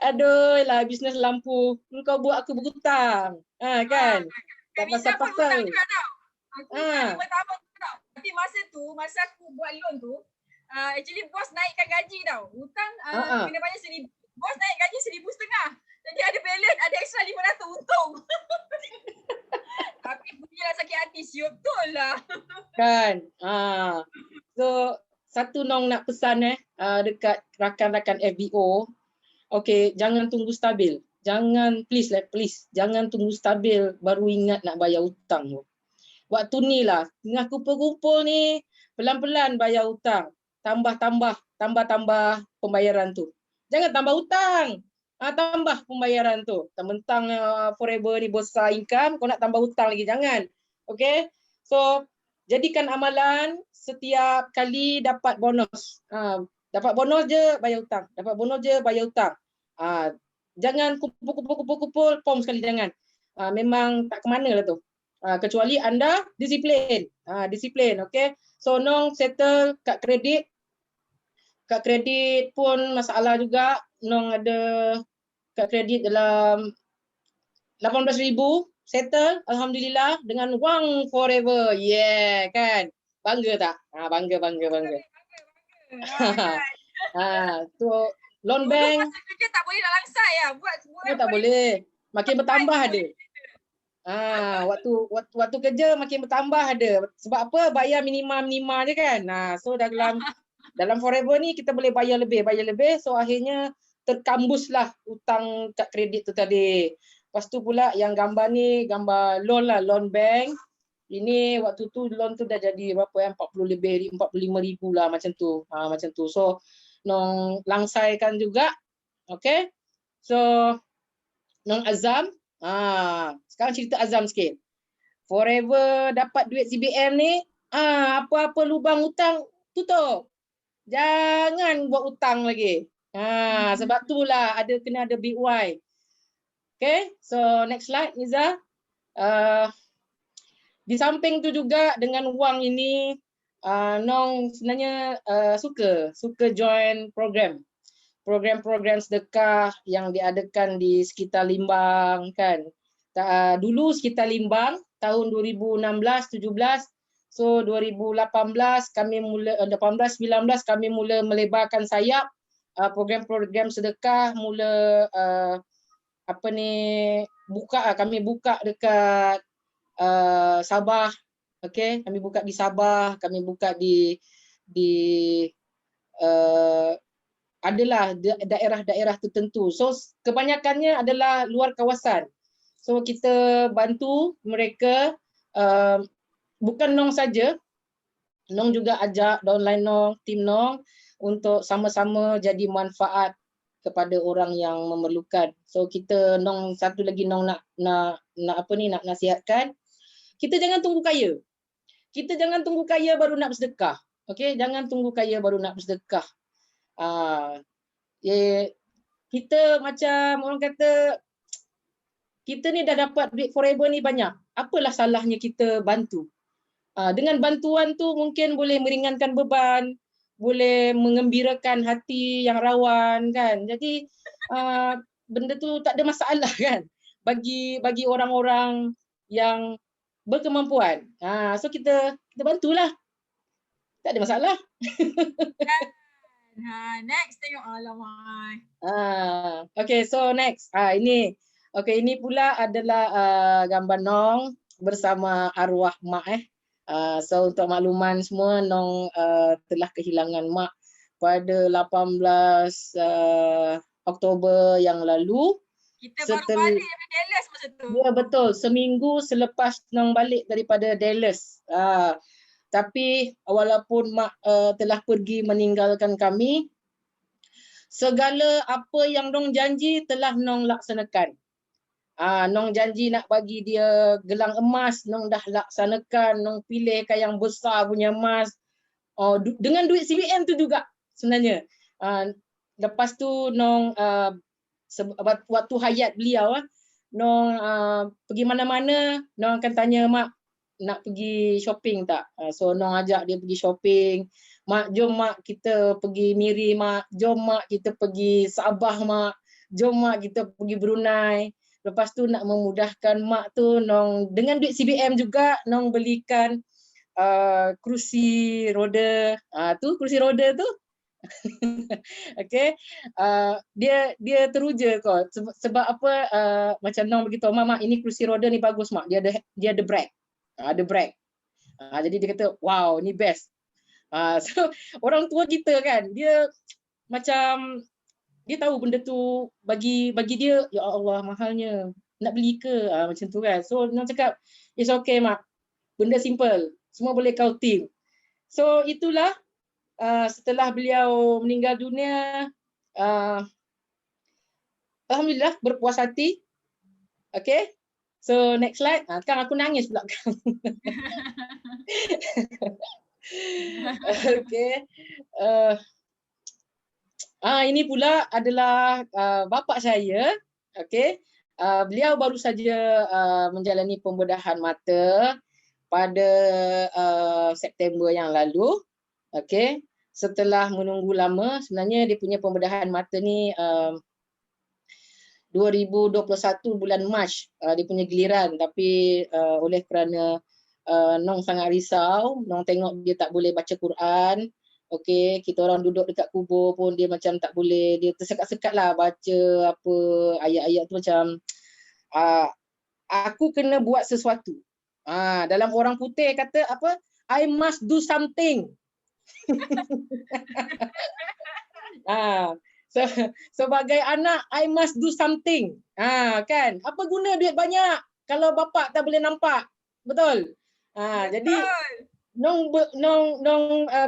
Aduh lah, bisnes lampu. Kau buat aku berhutang. Kan? Tak pasal-pasal. Aku 5 tahun tau. Tapi masa aku buat loan tu, actually bos naikkan gaji tau. Hutang kena bayar 1,000. Bos naik gaji 1,500. Jadi ada balance, ada extra 500 untung. Tapi bunyilah sakit hati, siup betul lah. Kan? So, satu Nong nak pesan dekat rakan-rakan FBO. Okay, jangan tunggu stabil. Please, jangan tunggu stabil baru ingat nak bayar hutang tu. Waktu ni lah, tengah kumpul-kumpul ni, pelan-pelan bayar hutang. Tambah pembayaran tu. Jangan tambah hutang. Tambah pembayaran tu. Mentang Forever ni besar income, kau nak tambah hutang lagi, jangan. Okay, so jadikan amalan setiap kali dapat bonus. Dapat bonus je bayar hutang. Jangan kumpul, pom sekali jangan. Memang tak ke mana lah tu. Kecuali anda disiplin. Okay. So Nong settle kad kredit. Kad kredit pun masalah juga. Nong ada kad kredit dalam 18,000 settle, alhamdulillah, dengan wang Forever. Yeah, kan? Bangga tak? Bangga. Tu loan bank. Masa kerja tak boleh nak langsai lah. Buat tak boleh. Makin bertambah ada. Waktu kerja makin bertambah ada. Sebab apa? Bayar minima je kan. So dalam Forever ni kita boleh bayar lebih. So akhirnya terkambuslah hutang kad kredit tu tadi. Lepas tu pula yang gambar ni gambar loan lah, loan bank. Ini waktu tu loan tu dah jadi berapa 40 lebih, 45,000 lah macam tu. So nong langsaikan juga. Okay. So nong Azam, sekarang cerita Azam sikit. Forever dapat duit CBM ni, apa-apa lubang hutang tutup. Jangan buat hutang lagi. Sebab itulah kena ada big why. Okay, so next slide Niza. Di samping tu juga dengan wang ini, Nong sebenarnya suka join program sedekah yang diadakan di sekitar Limbang kan. Dulu sekitar Limbang tahun 2016-17, so 2018 kami mula 18-19 kami mula melebarkan sayap, program-program sedekah mula kami buka dekat Sabah. Okey, kami buka di Sabah, kami buka di adalah daerah-daerah tertentu. So kebanyakannya adalah luar kawasan. So kita bantu mereka, bukan Nong saja, Nong juga ajak downline Nong, tim Nong untuk sama-sama jadi manfaat kepada orang yang memerlukan. So kita Nong satu lagi Nong nak nasihatkan, kita jangan tunggu kaya. Kita jangan tunggu kaya baru nak bersedekah. Okey, jangan tunggu kaya baru nak bersedekah. Kita macam orang kata, kita ni dah dapat duit forever ni banyak. Apalah salahnya kita bantu? Dengan bantuan tu mungkin boleh meringankan beban, boleh mengembirakan hati yang rawan kan. Jadi benda tu tak ada masalah kan bagi orang-orang yang berkemampuan. So kita bantulah. Tak ada masalah. Next tengok alamak. Okay, so next. Ini pula adalah gambar Nong bersama arwah mak. So untuk makluman semua, Nong telah kehilangan mak pada 18 Oktober yang lalu. Kita baru balik dari Dallas masa tu. Ya betul, seminggu selepas Nong balik daripada Dallas. Tapi walaupun mak telah pergi meninggalkan kami, segala apa yang Nong janji telah Nong laksanakan. Nong janji nak bagi dia gelang emas, Nong dah laksanakan. Nong pilihkan yang besar punya emas. Dengan duit CBM tu juga sebenarnya. Lepas tu Nong waktu hayat beliau, Nong pergi mana-mana, Nong akan tanya mak, nak pergi shopping tak? So Nong ajak dia pergi shopping. Mak, jom mak kita pergi Miri mak, jom mak kita pergi Sabah mak, jom mak kita pergi Brunei. Lepas tu nak memudahkan mak tu, Nong dengan duit CBM juga Nong belikan kerusi roda. Tu kerusi roda tu. Okay, dia teruja kau sebab apa, macam Nong begitu, mak ini kerusi roda ni bagus mak, dia ada brake, ada brake. Jadi dia kata wow ni best. So orang tua kita kan, dia macam dia tahu benda tu bagi dia, ya Allah mahalnya, nak beli ke, macam tu kan. So Nong cakap it's okay mak, benda simple, semua boleh kau tim. So itulah setelah beliau meninggal dunia, alhamdulillah berpuas hati. Okay, so next slide. Sekarang aku nangis pula. Okay, ini pula adalah bapa saya. Okay, beliau baru saja menjalani pembedahan mata pada September yang lalu. Okay, setelah menunggu lama, sebenarnya dia punya pembedahan mata ni 2021 bulan Mac dia punya giliran, tapi oleh kerana Nong sangat risau, Nong tengok dia tak boleh baca Quran. Okey, kita orang duduk dekat kubur pun dia macam tak boleh, dia tersekat-sekat lah baca apa ayat-ayat tu macam aku kena buat sesuatu. Dalam orang putih kata apa? I must do something. Sebagai anak I must do something. Kan? Apa guna duit banyak kalau bapa tak boleh nampak? Betul? Jadi Nong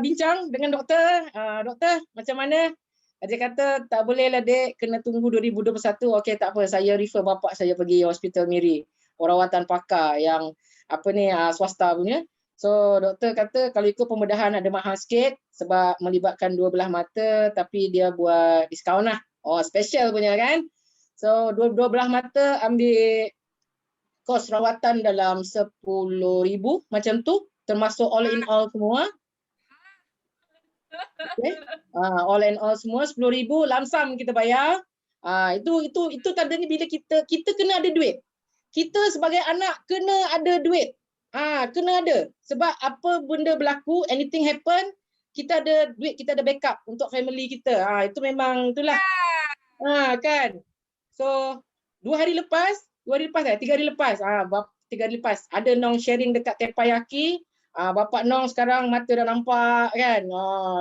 bincang dengan doktor, doktor macam mana? Dia kata tak boleh lah dek, kena tunggu 2021. Okey tak apa, saya refer bapak saya pergi Hospital Miri, perawatan pakar yang apa ni swasta punya. So doktor kata kalau ikut pembedahan ada mahal sikit sebab melibatkan dua belah mata, tapi dia buat diskaun lah. Oh special punya kan. So dua belah mata ambil kos rawatan dalam 10,000 macam tu, termasuk all in all semua. Okay. All and all semua 10,000 lamsam kita bayar. Itu tandanya bila kita kena ada duit. Kita sebagai anak kena ada duit. Kena ada. Sebab apa benda berlaku, anything happen, kita ada duit, kita ada backup untuk family kita. Itu memang itulah. Kan. So 3 hari lepas 3 hari lepas ada Nong sharing dekat Tepayaki. Bapak Nong sekarang mata dah nampak kan.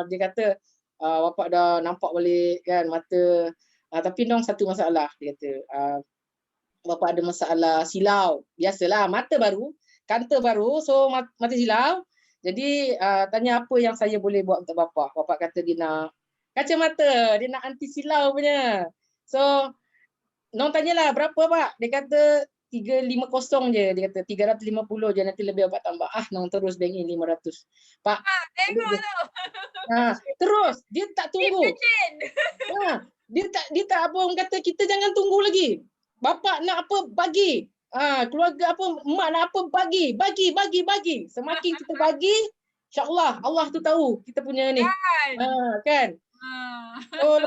Dia kata bapak dah nampak balik kan mata. Tapi Nong satu masalah, dia kata bapak ada masalah silau. Biasalah mata baru, kanta baru, so mata silau. Jadi tanya apa yang saya boleh buat untuk bapak. Bapak kata dia nak kacamata, dia nak anti silau punya. So Nong tanyalah berapa pak? Dia kata 350 je. Dia kata 350 je, nanti lebih bapak tambah. Nong terus bank in 500. Pak. Tengok tu. Terus dia tak tunggu. Dia tak apa, orang kata kita jangan tunggu lagi. Bapak nak apa bagi. Keluarga apa, mak nak apa bagi. Semakin kita bagi, insya-Allah Allah tu tahu kita punya ni. Kan? So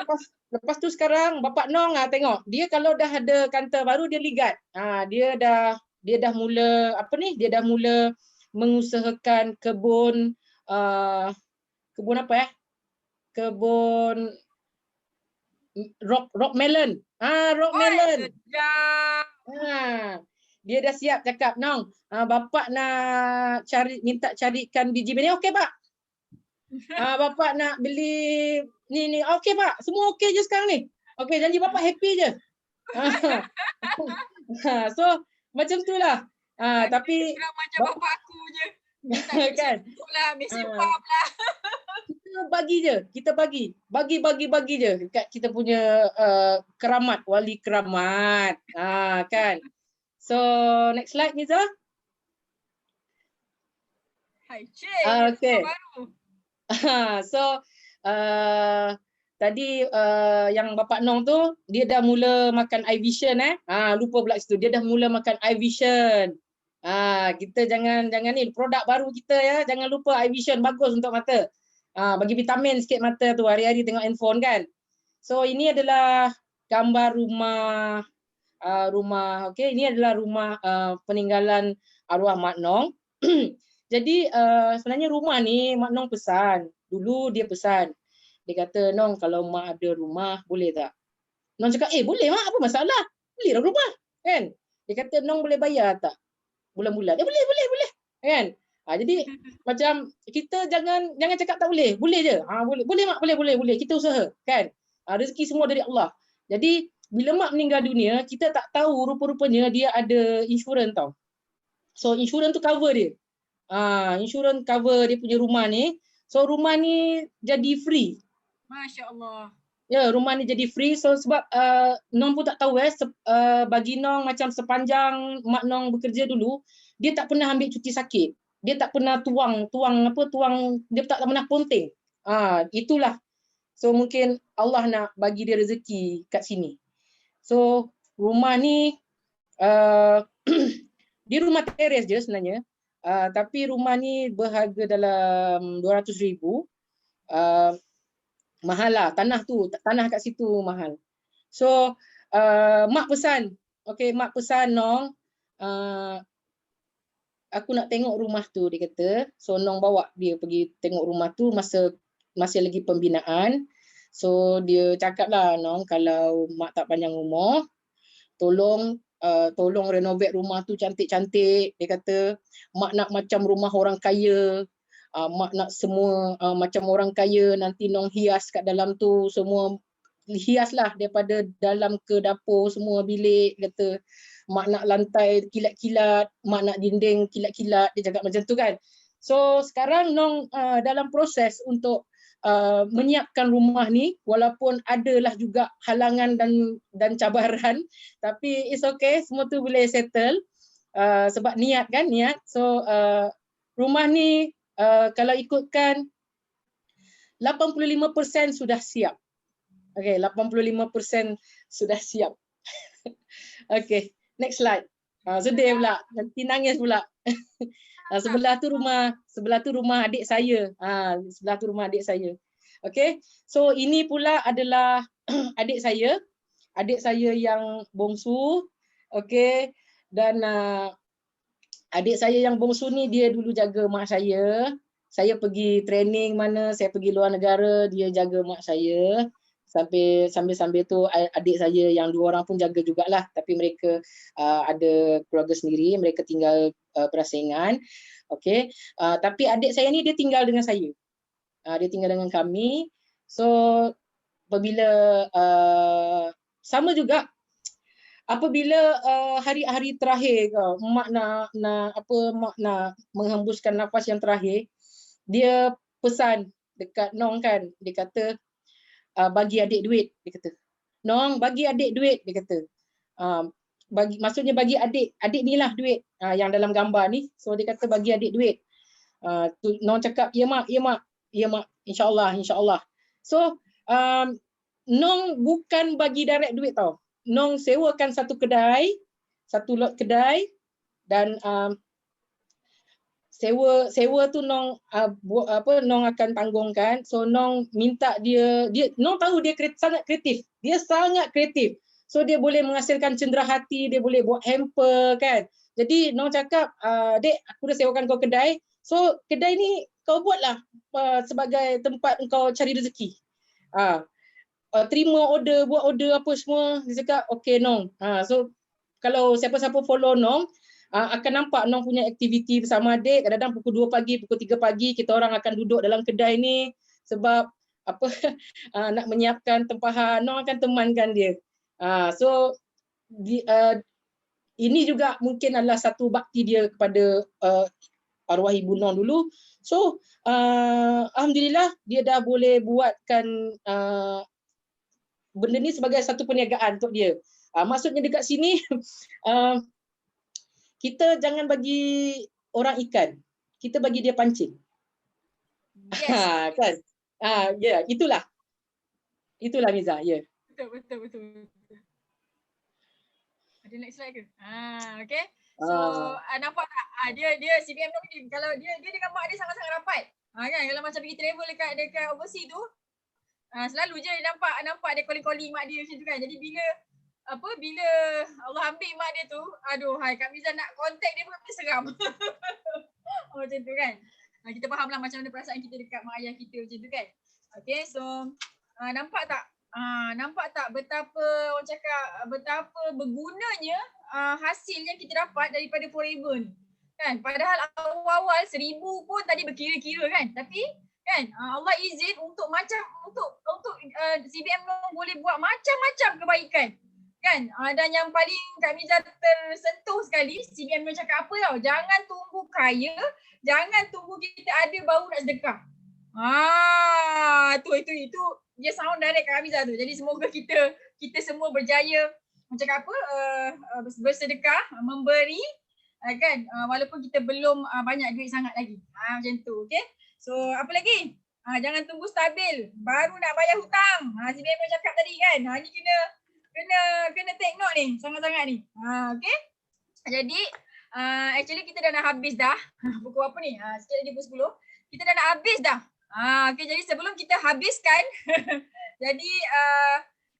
lepas tu sekarang bapak Nong tengok dia kalau dah ada kanta baru dia ligat. Dia dah mula apa ni? Dia dah mula mengusahakan kebun apa ya? Kebun rock melon. Rock melon. Dia dah siap cakap, Nong, bapak nak minta carikan biji benih, okey pak. Bapak nak beli ni, okey pak, semua okey je sekarang ni. Okey, janji bapak happy je. So macam tu lah. Tapi macam bapak aku je. Kan? Ambil simpap lah. Kita bagi je, kita bagi je kat kita punya keramat, wali keramat. Kan? So next slide Niza. Hai cik. Okay. So tadi yang bapak Nong tu dia dah mula makan iVision lupa pula situ, dia dah mula makan iVision. Kita jangan ni produk baru kita ya, jangan lupa iVision, bagus untuk mata. Bagi vitamin sikit mata tu, hari-hari tengok handphone kan. So ini adalah gambar rumah okey, ini adalah rumah peninggalan arwah Mak Nong. Jadi sebenarnya rumah ni Mak Nong pesan. Dulu dia pesan. Dia kata, Nong kalau Mak ada rumah boleh tak? Nong cakap, boleh Mak, apa masalah? Belilah rumah. Kan? Dia kata, Nong boleh bayar tak? Bulan-bulan. Boleh. Kan? Jadi macam kita jangan cakap tak boleh. Boleh je. Boleh Mak, boleh. Kita usaha. Kan? Rezeki semua dari Allah. Jadi bila Mak meninggal dunia, kita tak tahu rupa-rupanya dia ada insurans tau. So insurans tu cover dia. Insurans cover dia punya rumah ni. So rumah ni jadi free. Masya Allah. Ya, rumah ni jadi free. So sebab Nong pun tak tahu bagi Nong macam sepanjang Mak Nong bekerja dulu, dia tak pernah ambil cuti sakit. Dia tak pernah tuang, dia tak pernah ponting. Itulah. So mungkin Allah nak bagi dia rezeki kat sini. So rumah ni dia rumah teres je sebenarnya. Tapi rumah ni berharga dalam 200,000. Mahal lah, tanah kat situ mahal. So Mak pesan, Mak pesan Nong, aku nak tengok rumah tu, dia kata. So Nong bawa dia pergi tengok rumah tu masa masih lagi pembinaan. So dia cakap lah, Nong kalau Mak tak panjang umur, tolong renovate rumah tu cantik-cantik. Dia kata, Mak nak macam rumah orang kaya. Mak nak semua macam orang kaya, nanti Nong hias kat dalam tu, semua hias lah daripada dalam ke dapur, semua bilik. Dia kata, Mak nak lantai kilat-kilat, Mak nak dinding kilat-kilat. Dia cakap macam tu kan. So sekarang Nong dalam proses untuk menyiapkan rumah ni, walaupun adalah juga halangan dan cabaran, tapi it's okay, semua tu boleh settle sebab niat kan, niat. So rumah ni kalau ikutkan 85% sudah siap. Okay, 85% sudah siap. Okay, next slide. Sedih pula, nanti nangis pula. Sebelah tu rumah adik saya. Sebelah tu rumah adik saya. Okay, so ini pula adalah adik saya yang bongsu. Okay, dan adik saya yang bongsu ni dia dulu jaga mak saya. Saya pergi training mana, saya pergi luar negara, dia jaga mak saya. Sambil tu adik saya yang 2 orang pun jaga jugalah, tapi mereka ada keluarga sendiri, mereka tinggal berasingan. Okey, tapi adik saya ni dia tinggal dengan saya. Dia tinggal dengan kami. So apabila sama juga apabila hari-hari terakhir mak nak menghembuskan nafas yang terakhir, dia pesan dekat Nong kan, dia kata bagi adik duit, dia kata. Nong, bagi adik duit, dia kata. Maksudnya bagi adik ni lah duit yang dalam gambar ni. So dia kata bagi adik duit. Nong cakap, ya mak, insyaAllah. So Nong bukan bagi direct duit tau. Nong sewakan satu lot kedai dan sewa tu Nong Nong akan tanggungkan. So Nong minta dia Nong tahu dia sangat kreatif. Dia sangat kreatif. So dia boleh menghasilkan cenderahati, dia boleh buat hamper kan. Jadi Nong cakap, "Dek, aku dah sewakan kau kedai. So kedai ni kau buatlah sebagai tempat kau cari rezeki." Terima order, buat order apa semua. Dia cakap, "Okey Nong." So kalau siapa-siapa follow Nong, akan nampak Nong punya aktiviti bersama adik. Kadang-kadang pukul 2 pagi, pukul 3 pagi kita orang akan duduk dalam kedai ni sebab nak menyiapkan tempahan. Nong akan temankan dia. So ini juga mungkin adalah satu bakti dia kepada arwah ibu Nong dulu. So alhamdulillah dia dah boleh buatkan benda ni sebagai satu perniagaan untuk dia. Maksudnya dekat sini kita jangan bagi orang ikan, kita bagi dia pancing. Yes. Kan? Ya, itulah Miza, ya. Betul. Ada next slide ke? Okay. So nampak tak? Dia CBM Nong ni kalau dia dengan mak dia sangat-sangat rapat. Kan kalau macam pergi travel dekat overseas tu, selalu je nampak dia calling mak dia macam tu kan. Jadi bila Allah ambil mak dia tu, aduh Kak Miza nak contact dia pun seram. Macam tu kan. Kita faham lah macam mana perasaan kita dekat mak ayah kita macam tu kan. Okay, so nampak tak betapa orang cakap betapa bergunanya hasil yang kita dapat daripada Forever ni. Kan, padahal awal-awal 1,000 pun tadi berkira-kira kan. Tapi kan Allah izin untuk CBM Nong boleh buat macam-macam kebaikan. Kan? Dan yang paling Kak Miza tersentuh sekali, CBM Nong cakap apa tau? Jangan tunggu kaya, jangan tunggu kita ada baru nak sedekah. Itu dia sound direct Kak Miza tu. Jadi semoga kita semua berjaya macam apa bersedekah, memberi kan walaupun kita belum banyak duit sangat lagi. Macam tu, okey. So apa lagi? Jangan tunggu stabil baru nak bayar hutang. CBM Nong cakap tadi kan. Ni kena take note ni, sangat-sangat ni. Okey. Jadi actually kita dah nak habis dah. Pukul apa ni? Sikit lagi pukul 10. Kita dah nak habis dah. Okey, jadi sebelum kita habiskan jadi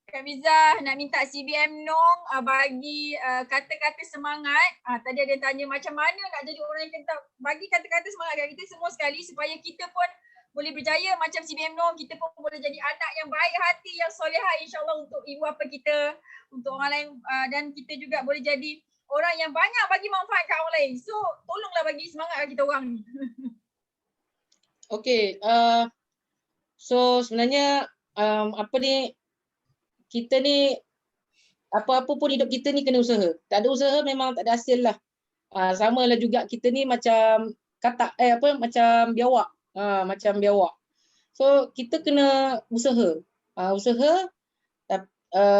Kak Miza nak minta CBM Nong bagi kata-kata semangat. Tadi ada yang tanya macam mana nak jadi orang yang kata bagi kata-kata semangat kat kita semua sekali supaya kita pun boleh berjaya macam CBM Nong, kita pun boleh jadi anak yang baik hati, yang solehah insyaAllah untuk ibu bapa kita, untuk orang lain dan kita juga boleh jadi orang yang banyak bagi manfaat kat orang lain. So tolonglah bagi semangat kat kita orang ni. Okay, so sebenarnya kita ni apa-apa pun hidup kita ni kena usaha. Tak ada usaha memang tak ada hasil lah. Sama lah juga kita ni macam macam biawak. Macam biawak. So kita kena usaha. Usaha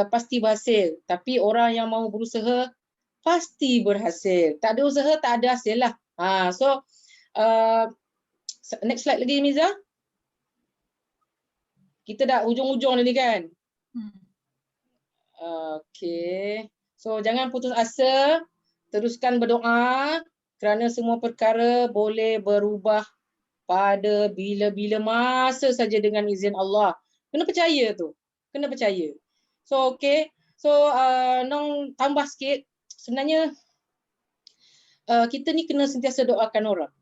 pasti berhasil. Tapi orang yang mau berusaha pasti berhasil. Tak ada usaha, tak ada hasil lah. So next slide lagi Miza. Kita dah ujung-ujung ni kan. Okay. So jangan putus asa. Teruskan berdoa kerana semua perkara boleh berubah pada bila-bila masa saja dengan izin Allah. Kena percaya tu. Kena percaya. So okay. So Nong tambah sikit. Sebenarnya kita ni kena sentiasa doakan orang.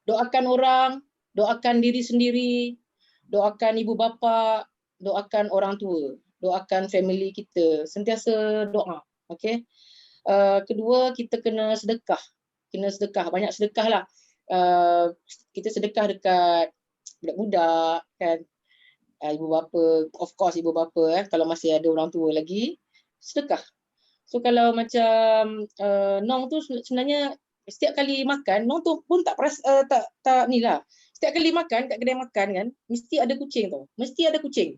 Doakan orang, doakan diri sendiri, doakan ibu bapa, doakan orang tua, doakan family kita. Sentiasa doa. Okay. Kedua, kita kena sedekah. Kena sedekah. Banyak sedekah lah. Kita sedekah dekat budak-budak kan. Ibu bapa, of course ibu bapa kalau masih ada orang tua lagi, sedekah. So kalau macam Nong tu sebenarnya setiap kali makan, Nong tu pun tak ni lah. Setiap kali makan kat kedai makan kan, mesti ada kucing tau. Mesti ada kucing.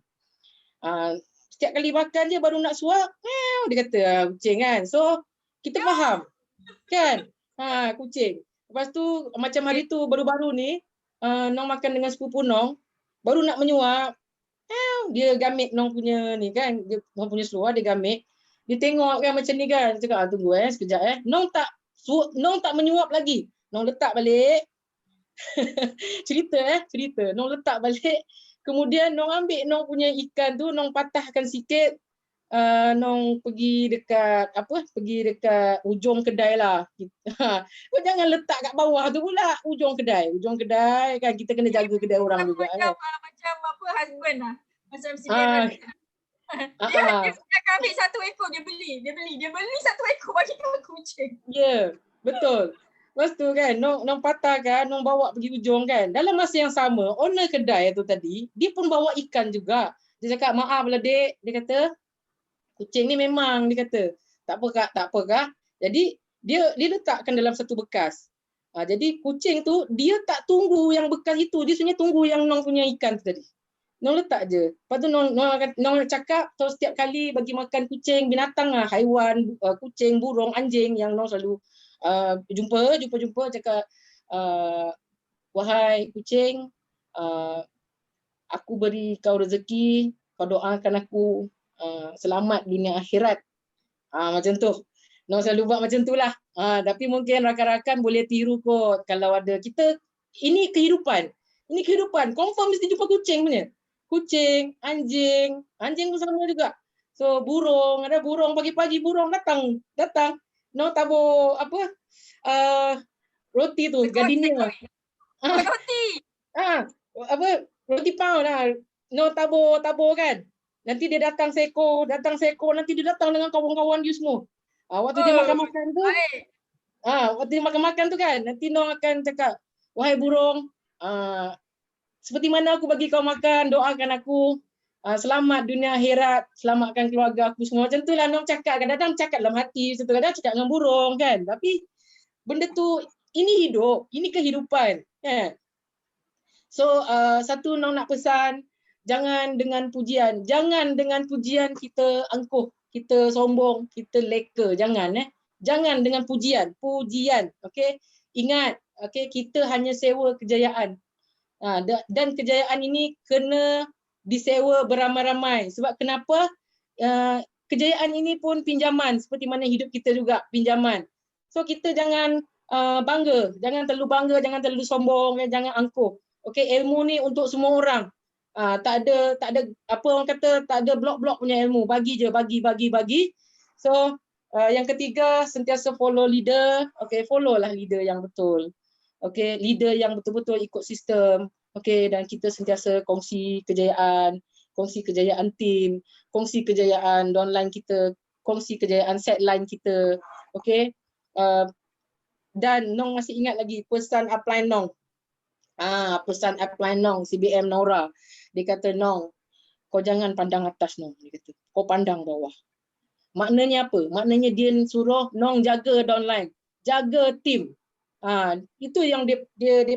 Setiap kali makan je baru nak suap, dia kata kucing kan. So kita faham kan. Kucing. Lepas tu macam hari tu baru-baru ni Nong makan dengan sepupu Nong, baru nak menyuap, dia gamit Nong punya ni kan, dia Nong punya seluar dia gamit. Dia tengok kan macam ni kan, cakap tunggu sekejap Nong tak menyuap lagi. Nong letak balik. cerita Nong letak balik. Kemudian Nong ambil Nong punya ikan tu, Nong patahkan sikit. Nong pergi dekat ujung kedai lah. Jangan letak kat bawah tu pula, ujung kedai kan, kita kena jaga kedai orang juga kan. Macam apa husband lah. Macam si dia akan ambil 1 ekor, dia beli 1 ekor bagi kucing. Ya, betul. Lepas tu kan, Nong patah kan, Nong bawa pergi ujung kan. Dalam masa yang sama, owner kedai tu tadi, dia pun bawa ikan juga. Dia cakap, maaf lah dek. Dia kata, kucing ni memang, dia kata, tak apa kak. Jadi, dia letakkan dalam satu bekas. Jadi, kucing tu, dia tak tunggu yang bekas itu. Dia sebenarnya tunggu yang Nong punya ikan tu tadi. Nong letak je. Lepas tu Nong cakap, so setiap kali bagi makan kucing, binatang lah, haiwan, kucing, burung, anjing yang Nong selalu jumpa cakap, wahai kucing, aku beri kau rezeki, kau doakan aku selamat dunia akhirat. Macam tu. Nong selalu buat macam tu lah. Tapi mungkin rakan-rakan boleh tiru kot. Kalau ada kita, ini kehidupan. Confirm mesti jumpa kucing punya. Kucing, anjing pun sama juga. So burung, ada burung pagi-pagi burung datang. Nong tabur roti tu, gardenia. Roti. Roti pound lah. Nong tabur kan. Nanti dia datang seekor, nanti dia datang dengan kawan-kawan dia semua. Waktu dia makan-makan tu, waktu dia makan-makan tu kan, nanti Nong akan cakap, wahai burung, seperti mana aku bagi kau makan, doakan aku, selamat dunia akhirat, selamatkan keluarga aku semua. Macam tu lah Nong cakap. Kadang-kadang cakap dalam hati, kadang-kadang cakap dengan burung kan. Tapi benda tu, ini hidup, ini kehidupan. Kan? So, satu Nong nak pesan, jangan dengan pujian kita angkuh, kita sombong, kita leka. Jangan. Jangan dengan pujian. Okay? Ingat, okay, kita hanya sewa kejayaan. Dan kejayaan ini kena disewa beramai-ramai. Sebab kenapa? Kejayaan ini pun pinjaman, seperti mana hidup kita juga pinjaman. So kita jangan bangga, jangan terlalu bangga, jangan terlalu sombong, jangan angkuh. Okay, ilmu ni untuk semua orang. Tak ada apa orang kata, tak ada blok-blok punya ilmu. Bagi je, bagi. So yang ketiga, sentiasa follow leader. Okay, follow lah leader yang betul. Okay, leader yang betul-betul ikut sistem. Okay, dan kita sentiasa kongsi kejayaan tim, kongsi kejayaan downline kita, kongsi kejayaan setline kita. Okay, dan Nong masih ingat lagi pesan upline Nong. Pesan upline Nong, CBM Nora. Dia kata, Nong, kau jangan pandang atas Nong. Dia kata, kau pandang bawah. Maknanya apa? Maknanya dia suruh Nong jaga downline, jaga tim. Itu yang dia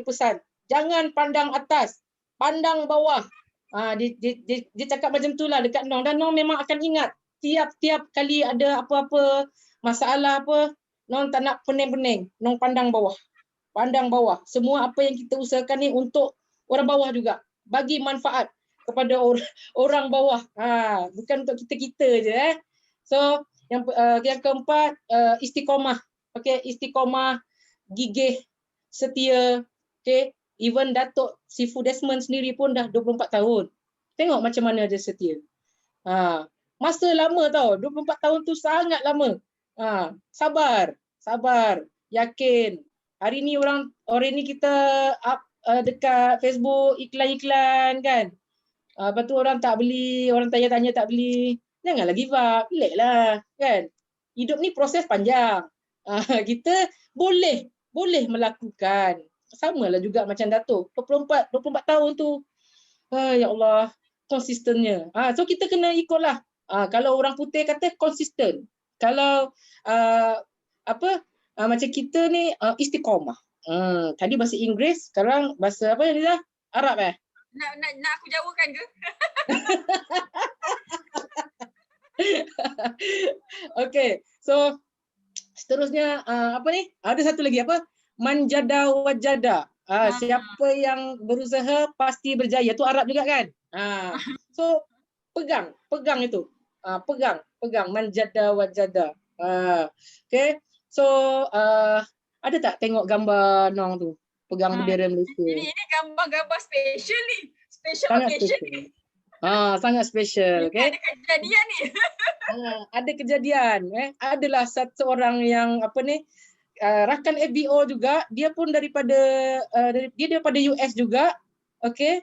pesan. Jangan pandang atas. pandang bawah. Dia cakap macam tu lah dekat Nong, dan Nong memang akan ingat tiap-tiap kali ada apa-apa masalah apa, Nong tak nak pening-pening, Nong pandang bawah. Pandang bawah. Semua apa yang kita usahakan ni untuk orang bawah juga. Bagi manfaat kepada orang bawah. Bukan untuk kita-kita je. So yang keempat, istiqomah. Okay, istiqomah, gigih, setia. Okay, even Datuk Sifu Desmond sendiri pun dah 24 tahun. Tengok macam mana dia setia. Masa lama tau. 24 tahun tu sangat lama. Sabar, yakin. Hari ni kita up dekat Facebook iklan-iklan kan. Lepas tu orang tak beli, orang tanya-tanya tak beli. Janganlah give up, relax lah kan. Hidup ni proses panjang. Kita boleh melakukan. Samalah juga macam Datuk. 24 tahun tu. Ya Allah, konsistennya. So kita kena ikutlah. Kalau orang putih kata konsisten. Kalau macam kita ni istiqomah. Tadi bahasa Inggeris, sekarang bahasa apa ni dah? Arab Nak aku jawabkan ke? Okay, so seterusnya apa ni? Ada satu lagi apa? Manjada wajada. Siapa yang berusaha pasti berjaya. Tu Arab juga kan? So pegang itu. Pegang manjada wajada. Okay. So ada tak tengok gambar Nong tu? Pegang bendera Malaysia. Ini gambar-gambar special ni. Special Sangat occasion special. ni. Sangat special. Okay. Ada kejadian ni. Ada kejadian. Adalah seorang yang rakan FBO juga. Dia pun daripada US juga. Okay.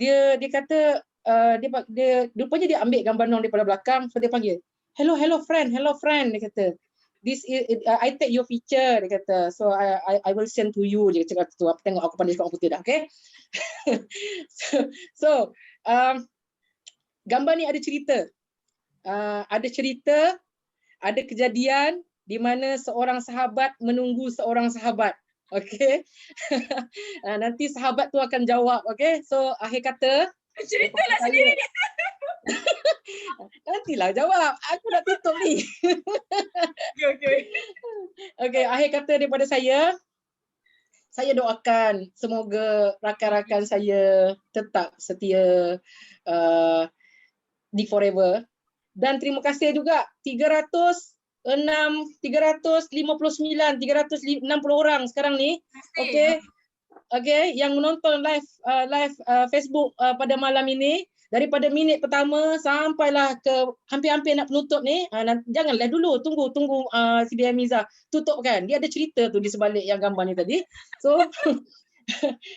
Dia kata dia rupanya dia ambil gambar Nong daripada belakang. So dia panggil, hello friend, dia kata. This is I take your picture, dia kata. So I will send to you, dia cakap tu. Apa tengok aku pandai cakap putih dah, okay? So gambar ni ada cerita. Ada kejadian di mana seorang sahabat menunggu seorang sahabat. Okay? Nanti sahabat tu akan jawab, okay? So akhir kata, ceritalah sendiri. Nantilah jawab. Aku nak tutup ni. Okay, akhir kata daripada saya doakan semoga rakan-rakan saya tetap setia di Forever. Dan terima kasih juga 360 orang sekarang ni. Okay, yang menonton live Facebook pada malam ini. Daripada minit pertama sampailah ke hampir-hampir nak penutup ni, janganlah dulu, tunggu CBM Miza tutupkan. Dia ada cerita tu di sebalik yang gambar ni tadi. So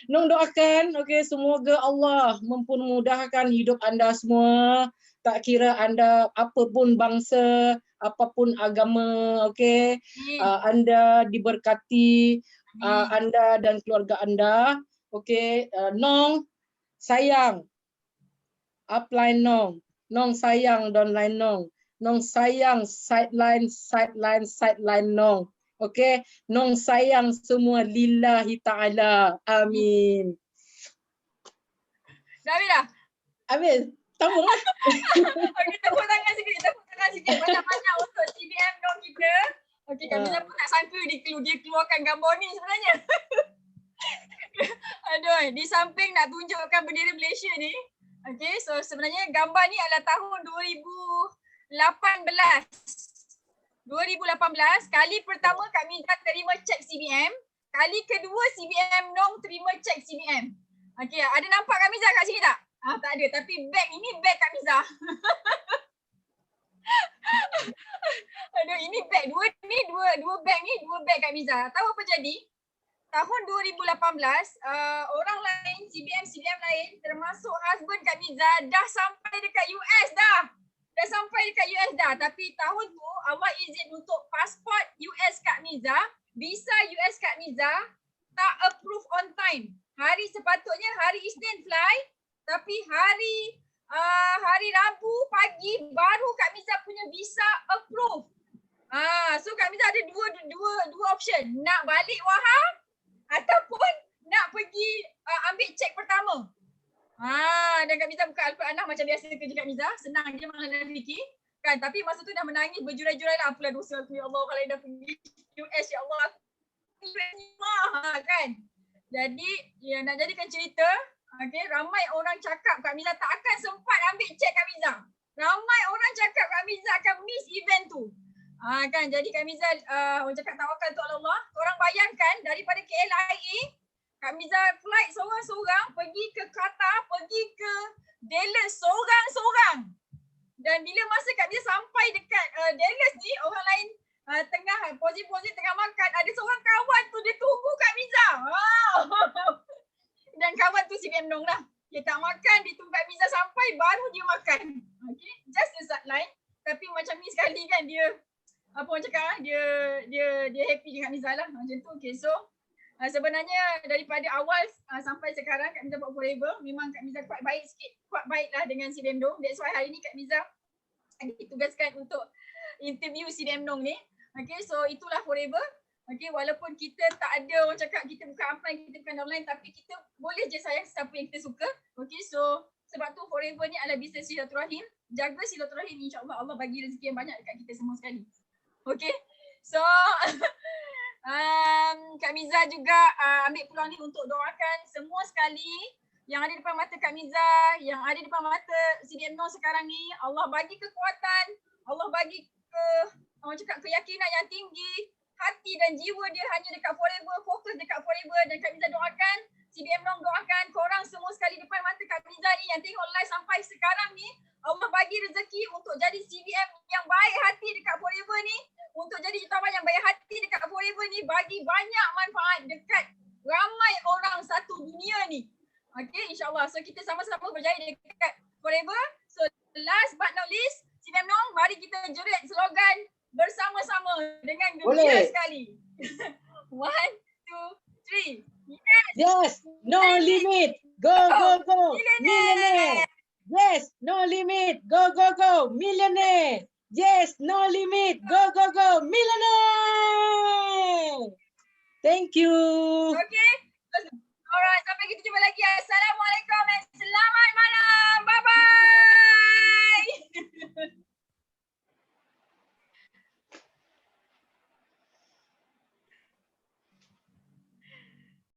Nong doakan, okay, semoga Allah mempermudahkan hidup anda semua, tak kira anda apapun bangsa, apapun agama, okay. Anda diberkati, anda dan keluarga anda, okay. Nong sayang upline Nong sayang downline Nong sayang sideline Nong. Okay, Nong sayang semua lillahi ta'ala. Amin. Dah? Habis? Tambah lah. Okay, tepuk tangan sikit. Banyak-banyak untuk CBM Nong kita. Okay, kami pun tak sangka dia keluarkan gambar ni sebenarnya. Aduh, di samping nak tunjukkan bendera Malaysia ni. Okay, so sebenarnya gambar ni adalah tahun 2018. Kali pertama kami dah terima cek CBM. Kali kedua CBM Nong terima cek CBM. Okay, ada nampak Kak Miza kat sini tak? Tak ada, tapi beg ini beg Kak Miza. Aduh, ini beg. Dua beg Kak Miza. Tahu apa jadi? Tahun 2018, orang lain, CBM lain, termasuk husband Kak Miza, dah sampai dekat US dah. Tapi tahun tu, awak izin untuk pasport US Kak Miza, visa US Kak Miza, tak approve on time. Sepatutnya hari Isnin fly, tapi hari Rabu pagi baru Kak Miza punya visa approve. So Kak Miza ada dua option, nak balik Wahab ataupun nak pergi ambil cek pertama. Dan Kak Miza buka Al-Quran macam biasa kerja Kak Miza. Senang je malah fikir. Kan, tapi masa tu dah menangis berjurai-jurai lah. Apalah dosa aku, ya Allah, kalau dah pergi US, ya Allah, aku kan. Jadi, ya nak jadikan cerita, okay, ramai orang cakap Kak Miza tak akan sempat ambil cek Kak Miza. Ramai orang cakap Kak Miza akan miss event tu. Kan, jadi Kak Miza, orang cakap tawakal tu Allah. Korang bayangkan daripada KLIA, Kak Miza flight seorang-seorang pergi ke Qatar, pergi ke Dallas seorang-seorang. Dan bila masa Kak Miza sampai dekat Dallas ni, orang lain tengah pozi-pozi tengah makan, ada seorang kawan tu dia tunggu Kak Miza. Dan kawan tu si Bemdong lah. Dia tak makan, dia tunggu Kak Miza sampai baru dia makan. Okay, just the sideline. Tapi macam ni sekali kan dia, apa orang cakap, dia happy dengan Kak Miza lah. Macam tu. Okay, so sebenarnya daripada awal sampai sekarang Kak Miza buat forever, memang Kak Miza kuat baik sikit, kuat baik lah dengan si Bemdong. That's why hari ni Kak Miza ditugaskan untuk interview si Bemdong ni. Okay, so itulah forever. Okay, walaupun kita tak ada orang cakap kita bukan offline, kita bukan online, tapi kita boleh je sayang siapa yang kita suka. Okay, so sebab tu forever ni adalah bisnes silaturahim. Jaga silaturahim, insyaAllah Allah bagi rezeki yang banyak dekat kita semua sekali. Okay, so Kak Miza juga ambil peluang ni untuk doakan semua sekali yang ada depan mata Kak Miza, yang ada depan mata si Bemdong sekarang ni. Allah bagi kekuatan, Allah bagi orang cakap keyakinan yang tinggi, hati dan jiwa dia hanya dekat forever, fokus dekat forever. Dan Kak Miza doakan, si Bemdong doakan korang semua sekali depan mata Kak Miza ni yang tengok live sampai sekarang ni, Allah bagi rezeki untuk jadi CBM yang baik hati dekat forever ni, untuk jadi jutawan yang baik hati dekat forever ni, bagi banyak manfaat dekat ramai orang satu dunia ni. Okay, insyaAllah. So kita sama-sama berjaya dekat forever. So last but not least, si Bemdong, mari kita jerit slogan bersama-sama dengan gembira sekali. 1, 2, 3. Yes, no limit. Go, go, go. Millionaire. Yes, no limit. Go, go, go. Millionaire. Yes, no limit. Go, go, go. Millionaire. Thank you. Okay. Alright, sampai kita jumpa lagi. Assalamualaikum dan selamat